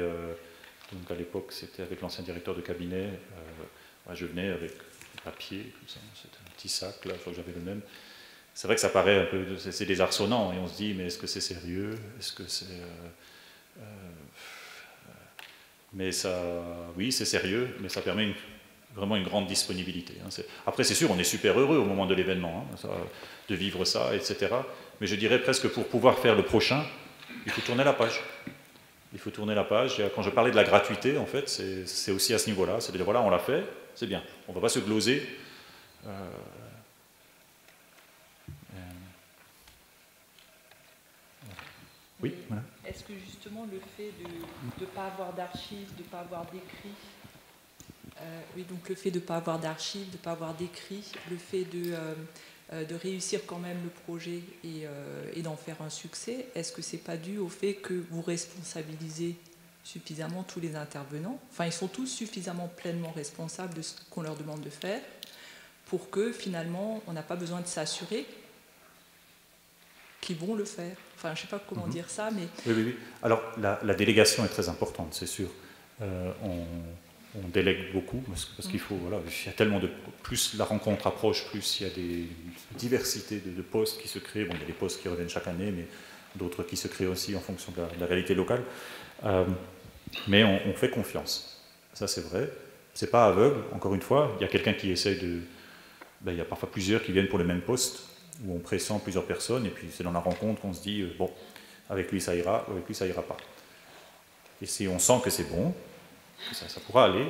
donc à l'époque c'était avec l'ancien directeur de cabinet, je venais avec du papier, comme ça, c'était un petit sac là, je crois que j'avais le même. C'est vrai que ça paraît un peu, c'est désarçonnant, et on se dit, mais est-ce que c'est sérieux? Est-ce que c'est... mais ça, oui, c'est sérieux, mais ça permet vraiment une grande disponibilité. Après, c'est sûr, on est super heureux au moment de l'événement, de vivre ça, etc. Mais je dirais presque pour pouvoir faire le prochain, il faut tourner la page. Il faut tourner la page. Quand je parlais de la gratuité, en fait, c'est aussi à ce niveau-là. C'est de dire, voilà, on l'a fait, c'est bien. On ne va pas se gloser. Oui, voilà. Est-ce que justement le fait de ne pas avoir d'archives, de ne pas avoir d'écrits, oui, donc le fait de ne pas avoir d'archives, de ne pas avoir d'écrits, le fait de réussir quand même le projet et d'en faire un succès, est-ce que ce n'est pas dû au fait que vous responsabilisez suffisamment tous les intervenants? Enfin, ils sont tous suffisamment pleinement responsables de ce qu'on leur demande de faire pour que finalement, on n'a pas besoin de s'assurer qu'ils vont le faire. Enfin, je ne sais pas comment dire ça, mais... Oui. Alors, la délégation est très importante, c'est sûr. On délègue beaucoup, parce qu'il faut... Voilà, il y a tellement de... Plus la rencontre approche, plus il y a des diversités de postes qui se créent. Bon, il y a des postes qui reviennent chaque année, mais d'autres qui se créent aussi en fonction de la réalité locale. Mais on fait confiance. Ça, c'est vrai. C'est pas aveugle, encore une fois. Il y a quelqu'un qui essaye de... il y a parfois plusieurs qui viennent pour le même poste, où on pressent plusieurs personnes, et puis c'est dans la rencontre qu'on se dit, bon, avec lui ça ira, ou avec lui ça ira pas. Et si on sent que c'est bon, que ça pourra aller,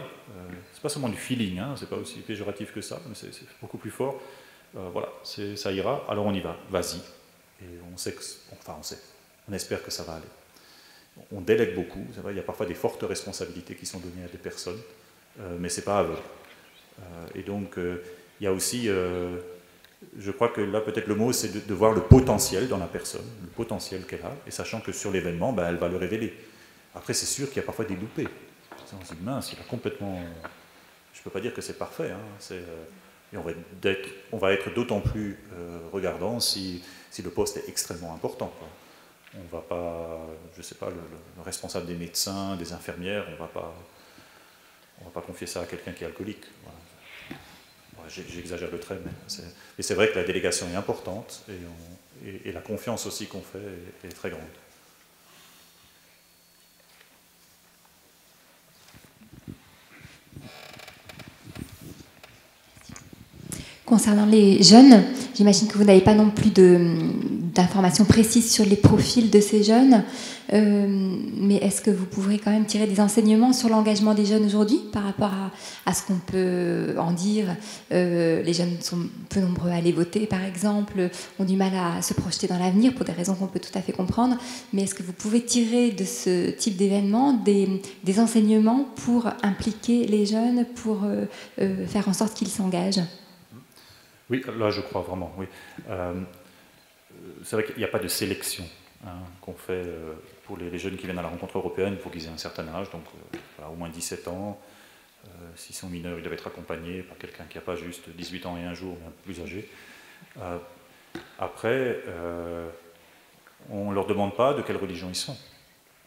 c'est pas seulement du feeling, c'est pas aussi péjoratif que ça, mais c'est beaucoup plus fort, voilà, ça ira, alors on y va, vas-y. Et on sait on espère que ça va aller. On délègue beaucoup, c'est vrai, il y a parfois des fortes responsabilités qui sont données à des personnes, mais c'est pas aveugle. Et donc, il y a aussi... je crois que là, peut-être le mot, c'est de voir le potentiel dans la personne, le potentiel qu'elle a, et sachant que sur l'événement, elle va le révéler. Après, c'est sûr qu'il y a parfois des loupés. On se dit, mince, il a complètement... Je ne peux pas dire que c'est parfait, et on va être d'autant plus regardant si le poste est extrêmement important, quoi. On ne va pas, je ne sais pas, le responsable des médecins, des infirmières, on ne va pas confier ça à quelqu'un qui est alcoolique. Voilà. J'exagère le trait, mais c'est vrai que la délégation est importante et la confiance aussi qu'on fait est très grande. Concernant les jeunes, j'imagine que vous n'avez pas non plus d'informations précises sur les profils de ces jeunes, mais est-ce que vous pourrez quand même tirer des enseignements sur l'engagement des jeunes aujourd'hui par rapport à ce qu'on peut en dire? Les jeunes sont peu nombreux à aller voter, par exemple, ont du mal à se projeter dans l'avenir pour des raisons qu'on peut tout à fait comprendre, mais est-ce que vous pouvez tirer de ce type d'événement des enseignements pour impliquer les jeunes, pour faire en sorte qu'ils s'engagent? Oui, là je crois vraiment, oui. C'est vrai qu'il n'y a pas de sélection qu'on fait pour les jeunes qui viennent à la rencontre européenne pour qu'ils aient un certain âge, donc au moins 17 ans. S'ils sont mineurs, ils doivent être accompagnés par quelqu'un qui n'a pas juste 18 ans et un jour, mais un peu plus âgé. Après, on ne leur demande pas de quelle religion ils sont.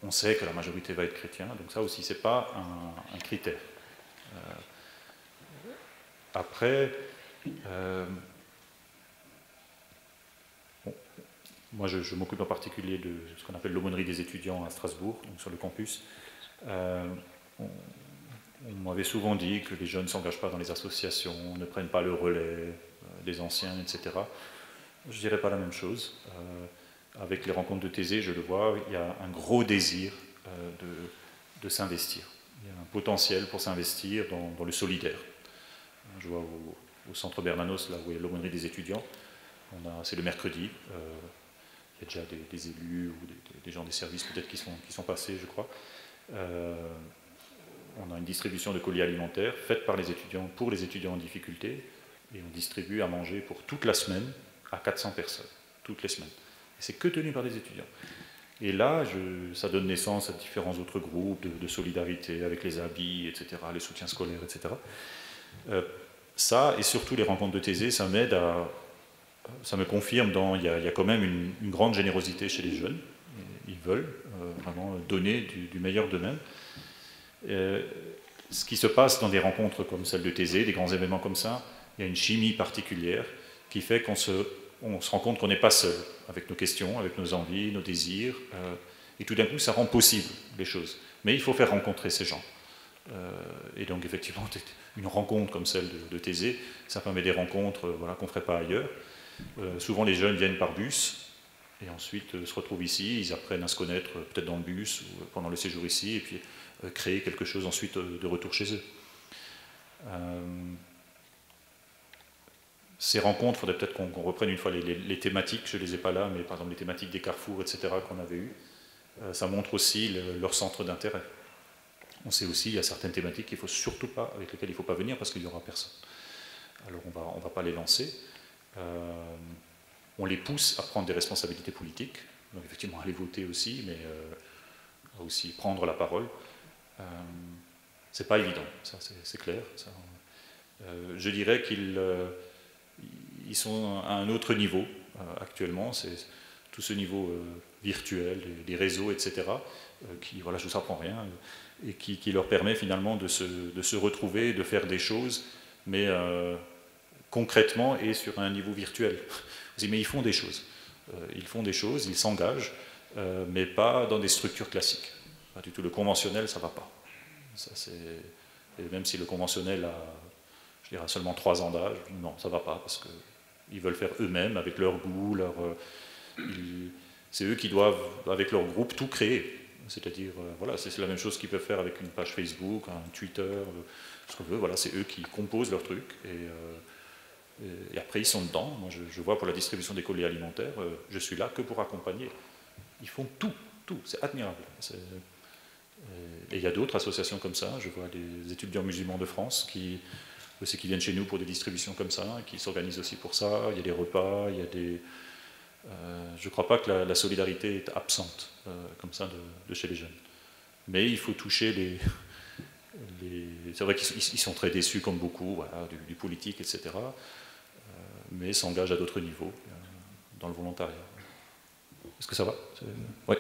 On sait que la majorité va être chrétien, donc ça aussi, ce n'est pas un critère. Après, moi je m'occupe en particulier de ce qu'on appelle l'aumônerie des étudiants à Strasbourg, donc sur le campus. On m'avait souvent dit que les jeunes ne s'engagent pas dans les associations, ne prennent pas le relais des anciens, etc. Je ne dirais pas la même chose. Avec les rencontres de Thésée, je le vois, il y a un gros désir de s'investir. Il y a un potentiel pour s'investir dans le solidaire. Je vois au centre Bernanos, là où il y a l'aumônerie des étudiants, c'est le mercredi. Il y a déjà des élus ou des gens des services peut-être qui sont passés, je crois. On a une distribution de colis alimentaires faite par les étudiants pour les étudiants en difficulté, et on distribue à manger pour toute la semaine à 400 personnes, toutes les semaines. Et c'est que tenu par des étudiants. Et là, ça donne naissance à différents autres groupes de solidarité avec les habits, etc., les soutiens scolaires, etc. Ça, et surtout les rencontres de Thésée, ça m'aide ça me confirme il y a quand même une grande générosité chez les jeunes. Ils veulent vraiment donner du meilleur d'eux-mêmes. Ce qui se passe dans des rencontres comme celle de Thésée, des grands événements comme ça, il y a une chimie particulière qui fait qu'on se rend compte qu'on n'est pas seul avec nos questions, avec nos envies, nos désirs, et tout d'un coup ça rend possible les choses. Mais il faut faire rencontrer ces gens. Et donc effectivement, une rencontre comme celle de Thésée, ça permet des rencontres qu'on ne ferait pas ailleurs. Souvent les jeunes viennent par bus, et ensuite se retrouvent ici, ils apprennent à se connaître peut-être dans le bus ou pendant le séjour ici, et puis créer quelque chose ensuite de retour chez eux. Ces rencontres, il faudrait peut-être qu'on reprenne une fois les thématiques, je ne les ai pas là, mais par exemple les thématiques des carrefours, etc., qu'on avait eues, ça montre aussi leur centre d'intérêt. On sait aussi qu'il y a certaines thématiques avec lesquelles il ne faut pas venir parce qu'il n'y aura personne. Alors on ne va pas les lancer. On les pousse à prendre des responsabilités politiques, donc effectivement à aller voter aussi, mais à aussi prendre la parole. C'est pas évident, ça c'est clair. Ça, je dirais qu'ils sont à un autre niveau actuellement, c'est tout ce niveau virtuel, des réseaux, etc., qui, je ne vous apprends rien, et qui leur permet finalement de se retrouver, de faire des choses, mais concrètement et sur un niveau virtuel. Mais ils font des choses, ils s'engagent, mais pas dans des structures classiques. Pas du tout. Le conventionnel, ça ne va pas. Et même si le conventionnel a seulement 3 ans d'âge, non, ça ne va pas, parce qu'ils veulent faire eux-mêmes, avec leur goût, c'est eux qui doivent, avec leur groupe, tout créer. C'est-à-dire, c'est la même chose qu'ils peuvent faire avec une page Facebook, un Twitter, ce qu'on veut, c'est eux qui composent leur truc, et après ils sont dedans. Moi je vois pour la distribution des colis alimentaires, je suis là que pour accompagner. Ils font tout, c'est admirable. Et il y a d'autres associations comme ça, je vois les étudiants musulmans de France qui viennent chez nous pour des distributions comme ça, qui s'organisent aussi pour ça, il y a des repas, il y a des... je ne crois pas que la solidarité est absente comme ça de chez les jeunes. Mais il faut toucher c'est vrai qu'ils sont très déçus comme beaucoup du politique, etc. Mais s'engagent à d'autres niveaux dans le volontariat. Est-ce que ça va? Oui.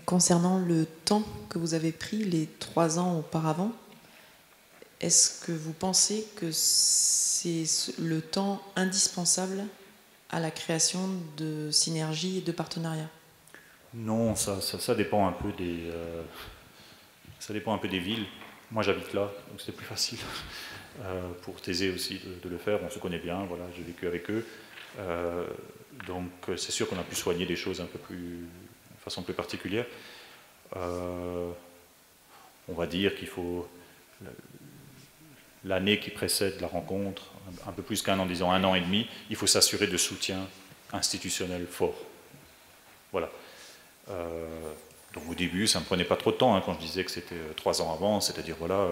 Concernant le temps que vous avez pris les 3 ans auparavant, est-ce que vous pensez que c'est le temps indispensable à la création de synergies et de partenariats? Non, ça dépend un peu des villes. moi j'habite là, donc c'était plus facile pour Thésée aussi de le faire. On se connaît bien, voilà, j'ai vécu avec eux. Donc c'est sûr qu'on a pu soigner des choses un peu plus, de façon plus particulière. On va dire qu'il faut l'année qui précède la rencontre, un peu plus qu'un an, disons 1 an et demi, il faut s'assurer de soutien institutionnel fort. Voilà. Donc au début, ça ne me prenait pas trop de temps, hein, quand je disais que c'était 3 ans avant, c'est-à-dire voilà,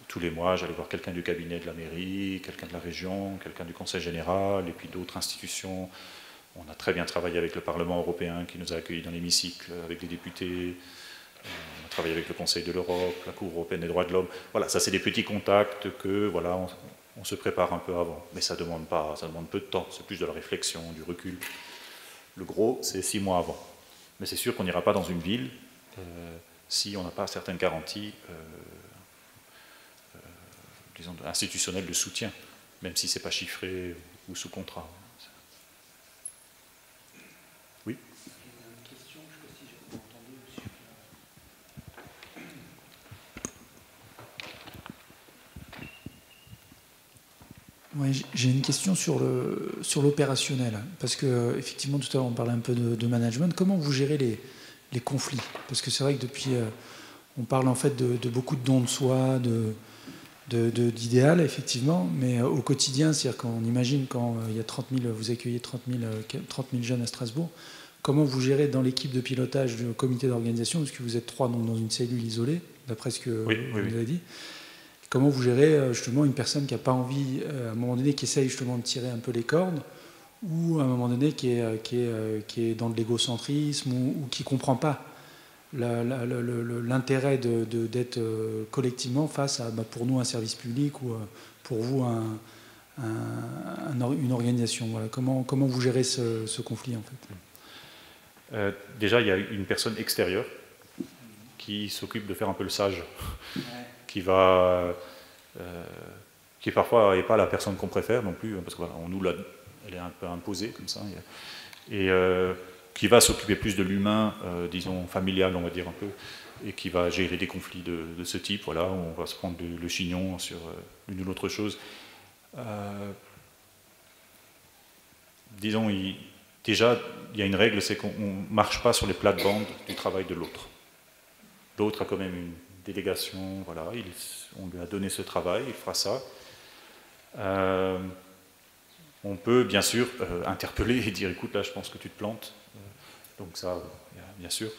tous les mois, j'allais voir quelqu'un du cabinet de la mairie, quelqu'un de la région, quelqu'un du conseil général, et puis d'autres institutions. On a très bien travaillé avec le Parlement européen qui nous a accueillis dans l'hémicycle, avec les députés. On a travaillé avec le Conseil de l'Europe, la Cour européenne des droits de l'homme. Voilà, ça c'est des petits contacts que voilà, on se prépare un peu avant. Mais ça demande peu de temps, c'est plus de la réflexion, du recul. Le gros, c'est 6 mois avant. Mais c'est sûr qu'on n'ira pas dans une ville si on n'a pas certaines garanties disons, institutionnelles de soutien, même si ce n'est pas chiffré ou sous contrat. Oui ? Oui, j'ai une question sur l'opérationnel, parce que effectivement tout à l'heure on parlait un peu de management. Comment vous gérez les conflits? Parce que c'est vrai que depuis, on parle en fait de beaucoup de dons de soi, d'idéal effectivement, mais au quotidien, c'est-à-dire qu'on imagine quand il y a 30 000, vous accueillez 30 000 jeunes à Strasbourg, comment vous gérez dans l'équipe de pilotage du comité d'organisation, parce que vous êtes 3 donc dans une cellule isolée, d'après ce que vous avez dit. Comment vous gérez justement une personne qui n'a pas envie, à un moment donné, qui essaye justement de tirer un peu les cordes, ou à un moment donné qui est dans de l'égocentrisme, ou qui ne comprend pas l'intérêt d'être collectivement face à, pour nous, un service public, ou pour vous, une organisation. Voilà. Comment vous gérez ce conflit, en fait? Déjà, il y a une personne extérieure qui s'occupe de faire un peu le sage. Qui parfois n'est pas la personne qu'on préfère non plus, parce que voilà, elle est un peu imposée comme ça, et qui va s'occuper plus de l'humain, disons familial, on va dire un peu, et qui va gérer des conflits de ce type. Voilà, on va se prendre le chignon sur l'une ou l'autre chose. Disons, déjà, il y a une règle, c'est qu'on ne marche pas sur les plates-bandes du travail de l'autre. L'autre a quand même une délégation, voilà, on lui a donné ce travail, il fera ça. On peut bien sûr interpeller et dire écoute, là je pense que tu te plantes. Donc ça, bien sûr.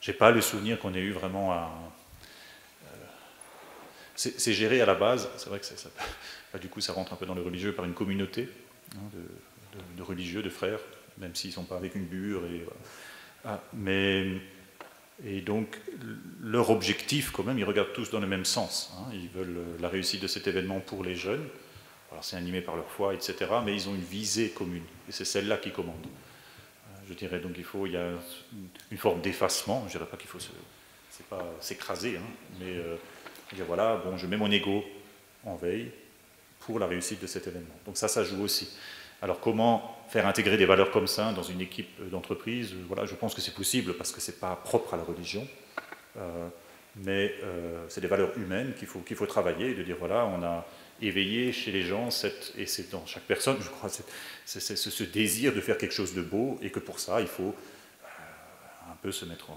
J'ai pas le souvenir qu'on ait eu vraiment un. C'est géré à la base, c'est vrai que du coup ça rentre un peu dans le religieux par une communauté de religieux, de frères, même s'ils ne sont pas avec une bure. Et donc, leur objectif, quand même, ils regardent tous dans le même sens. Hein. Ils veulent la réussite de cet événement pour les jeunes. Alors, c'est animé par leur foi, etc. Mais ils ont une visée commune. Et c'est celle-là qui commande. Je dirais, donc, il y a une forme d'effacement. Je ne dirais pas qu'il faut s'écraser, hein, mais dire, voilà, bon, je mets mon ego en veille pour la réussite de cet événement. Donc ça joue aussi. Alors comment faire intégrer des valeurs comme ça dans une équipe d'entreprise? Voilà, je pense que c'est possible parce que ce n'est pas propre à la religion, mais c'est des valeurs humaines qu'il faut travailler et de dire voilà, on a éveillé chez les gens, et c'est dans chaque personne, je crois, c'est ce désir de faire quelque chose de beau et que pour ça, il faut un peu se mettre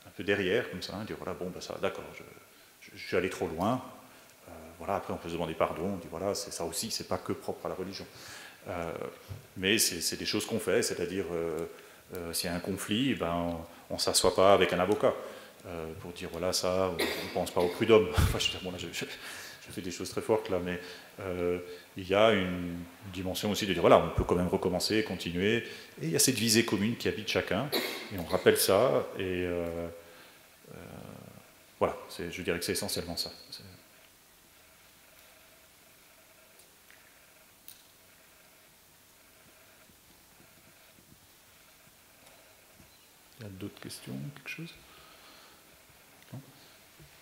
un peu derrière, comme ça, dire voilà, bon, ben ça, d'accord, je suis allé trop loin. Voilà, après on peut se demander pardon, on dit voilà, c'est ça aussi, c'est pas que propre à la religion. Mais c'est des choses qu'on fait, c'est-à-dire s'il y a un conflit, ben, on ne s'assoit pas avec un avocat pour dire voilà ça, on ne pense pas au prud'homme. Enfin, je veux dire, bon, là, je fais des choses très fortes là, mais il y a une dimension aussi de dire voilà, on peut quand même recommencer, continuer, et il y a cette visée commune qui habite chacun, et on rappelle ça, et voilà, je dirais que c'est essentiellement ça. Il y a d'autres questions, quelque chose? Non?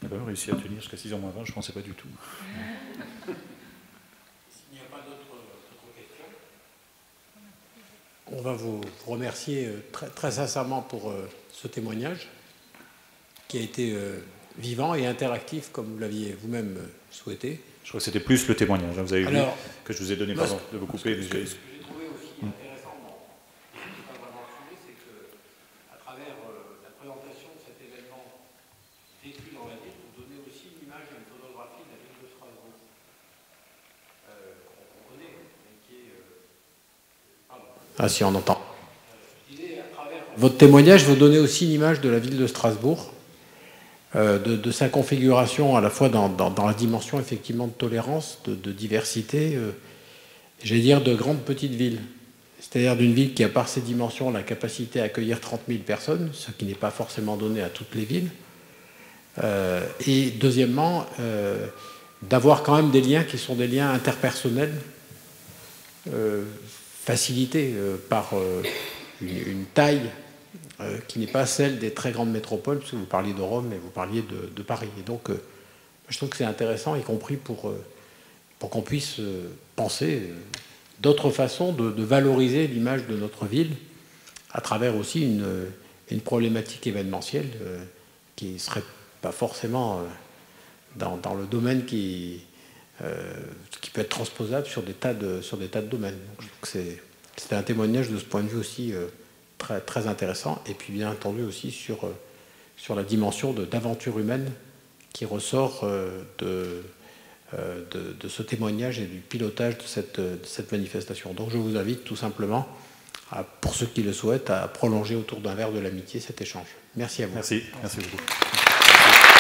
On a réussi à tenir jusqu'à 6h moins 20, je ne pensais pas du tout. S'il n'y a pas d'autres questions, on va vous remercier très, très sincèrement pour ce témoignage. qui a été vivant et interactif, comme vous l'aviez vous-même souhaité. Je crois que c'était plus le témoignage. Vous avez vu que je vous ai donné, moi, pardon, de vous couper. Ce que j'ai trouvé aussi intéressant, c'est pas vraiment le sujet, c'est qu'à travers la présentation de cet événement vécu dans la ville, vous donnez aussi une image et une photographie de la ville de Strasbourg. On connaît, mais qui est... Pardon. Ah si, on entend. Votre témoignage, vous donnez aussi une image de la ville de Strasbourg, de sa configuration à la fois dans la dimension effectivement de tolérance, de diversité, j'allais dire de grande petite ville. C'est-à-dire d'une ville qui a par ses dimensions la capacité à accueillir 30 000 personnes, ce qui n'est pas forcément donné à toutes les villes. Et deuxièmement, d'avoir quand même des liens qui sont des liens interpersonnels, facilités par une taille qui n'est pas celle des très grandes métropoles, parce que vous parliez de Rome et vous parliez de Paris. Et donc, je trouve que c'est intéressant, y compris pour qu'on puisse penser d'autres façons de valoriser l'image de notre ville à travers aussi une problématique événementielle qui ne serait pas forcément dans le domaine qui peut être transposable sur des tas de domaines. Donc, je trouve que c'était un témoignage de ce point de vue aussi très, très intéressant, et puis bien entendu aussi sur la dimension d'aventure humaine qui ressort de ce témoignage et du pilotage de cette manifestation. Donc je vous invite tout simplement, pour ceux qui le souhaitent, à prolonger autour d'un verre de l'amitié cet échange. Merci à vous. Merci beaucoup.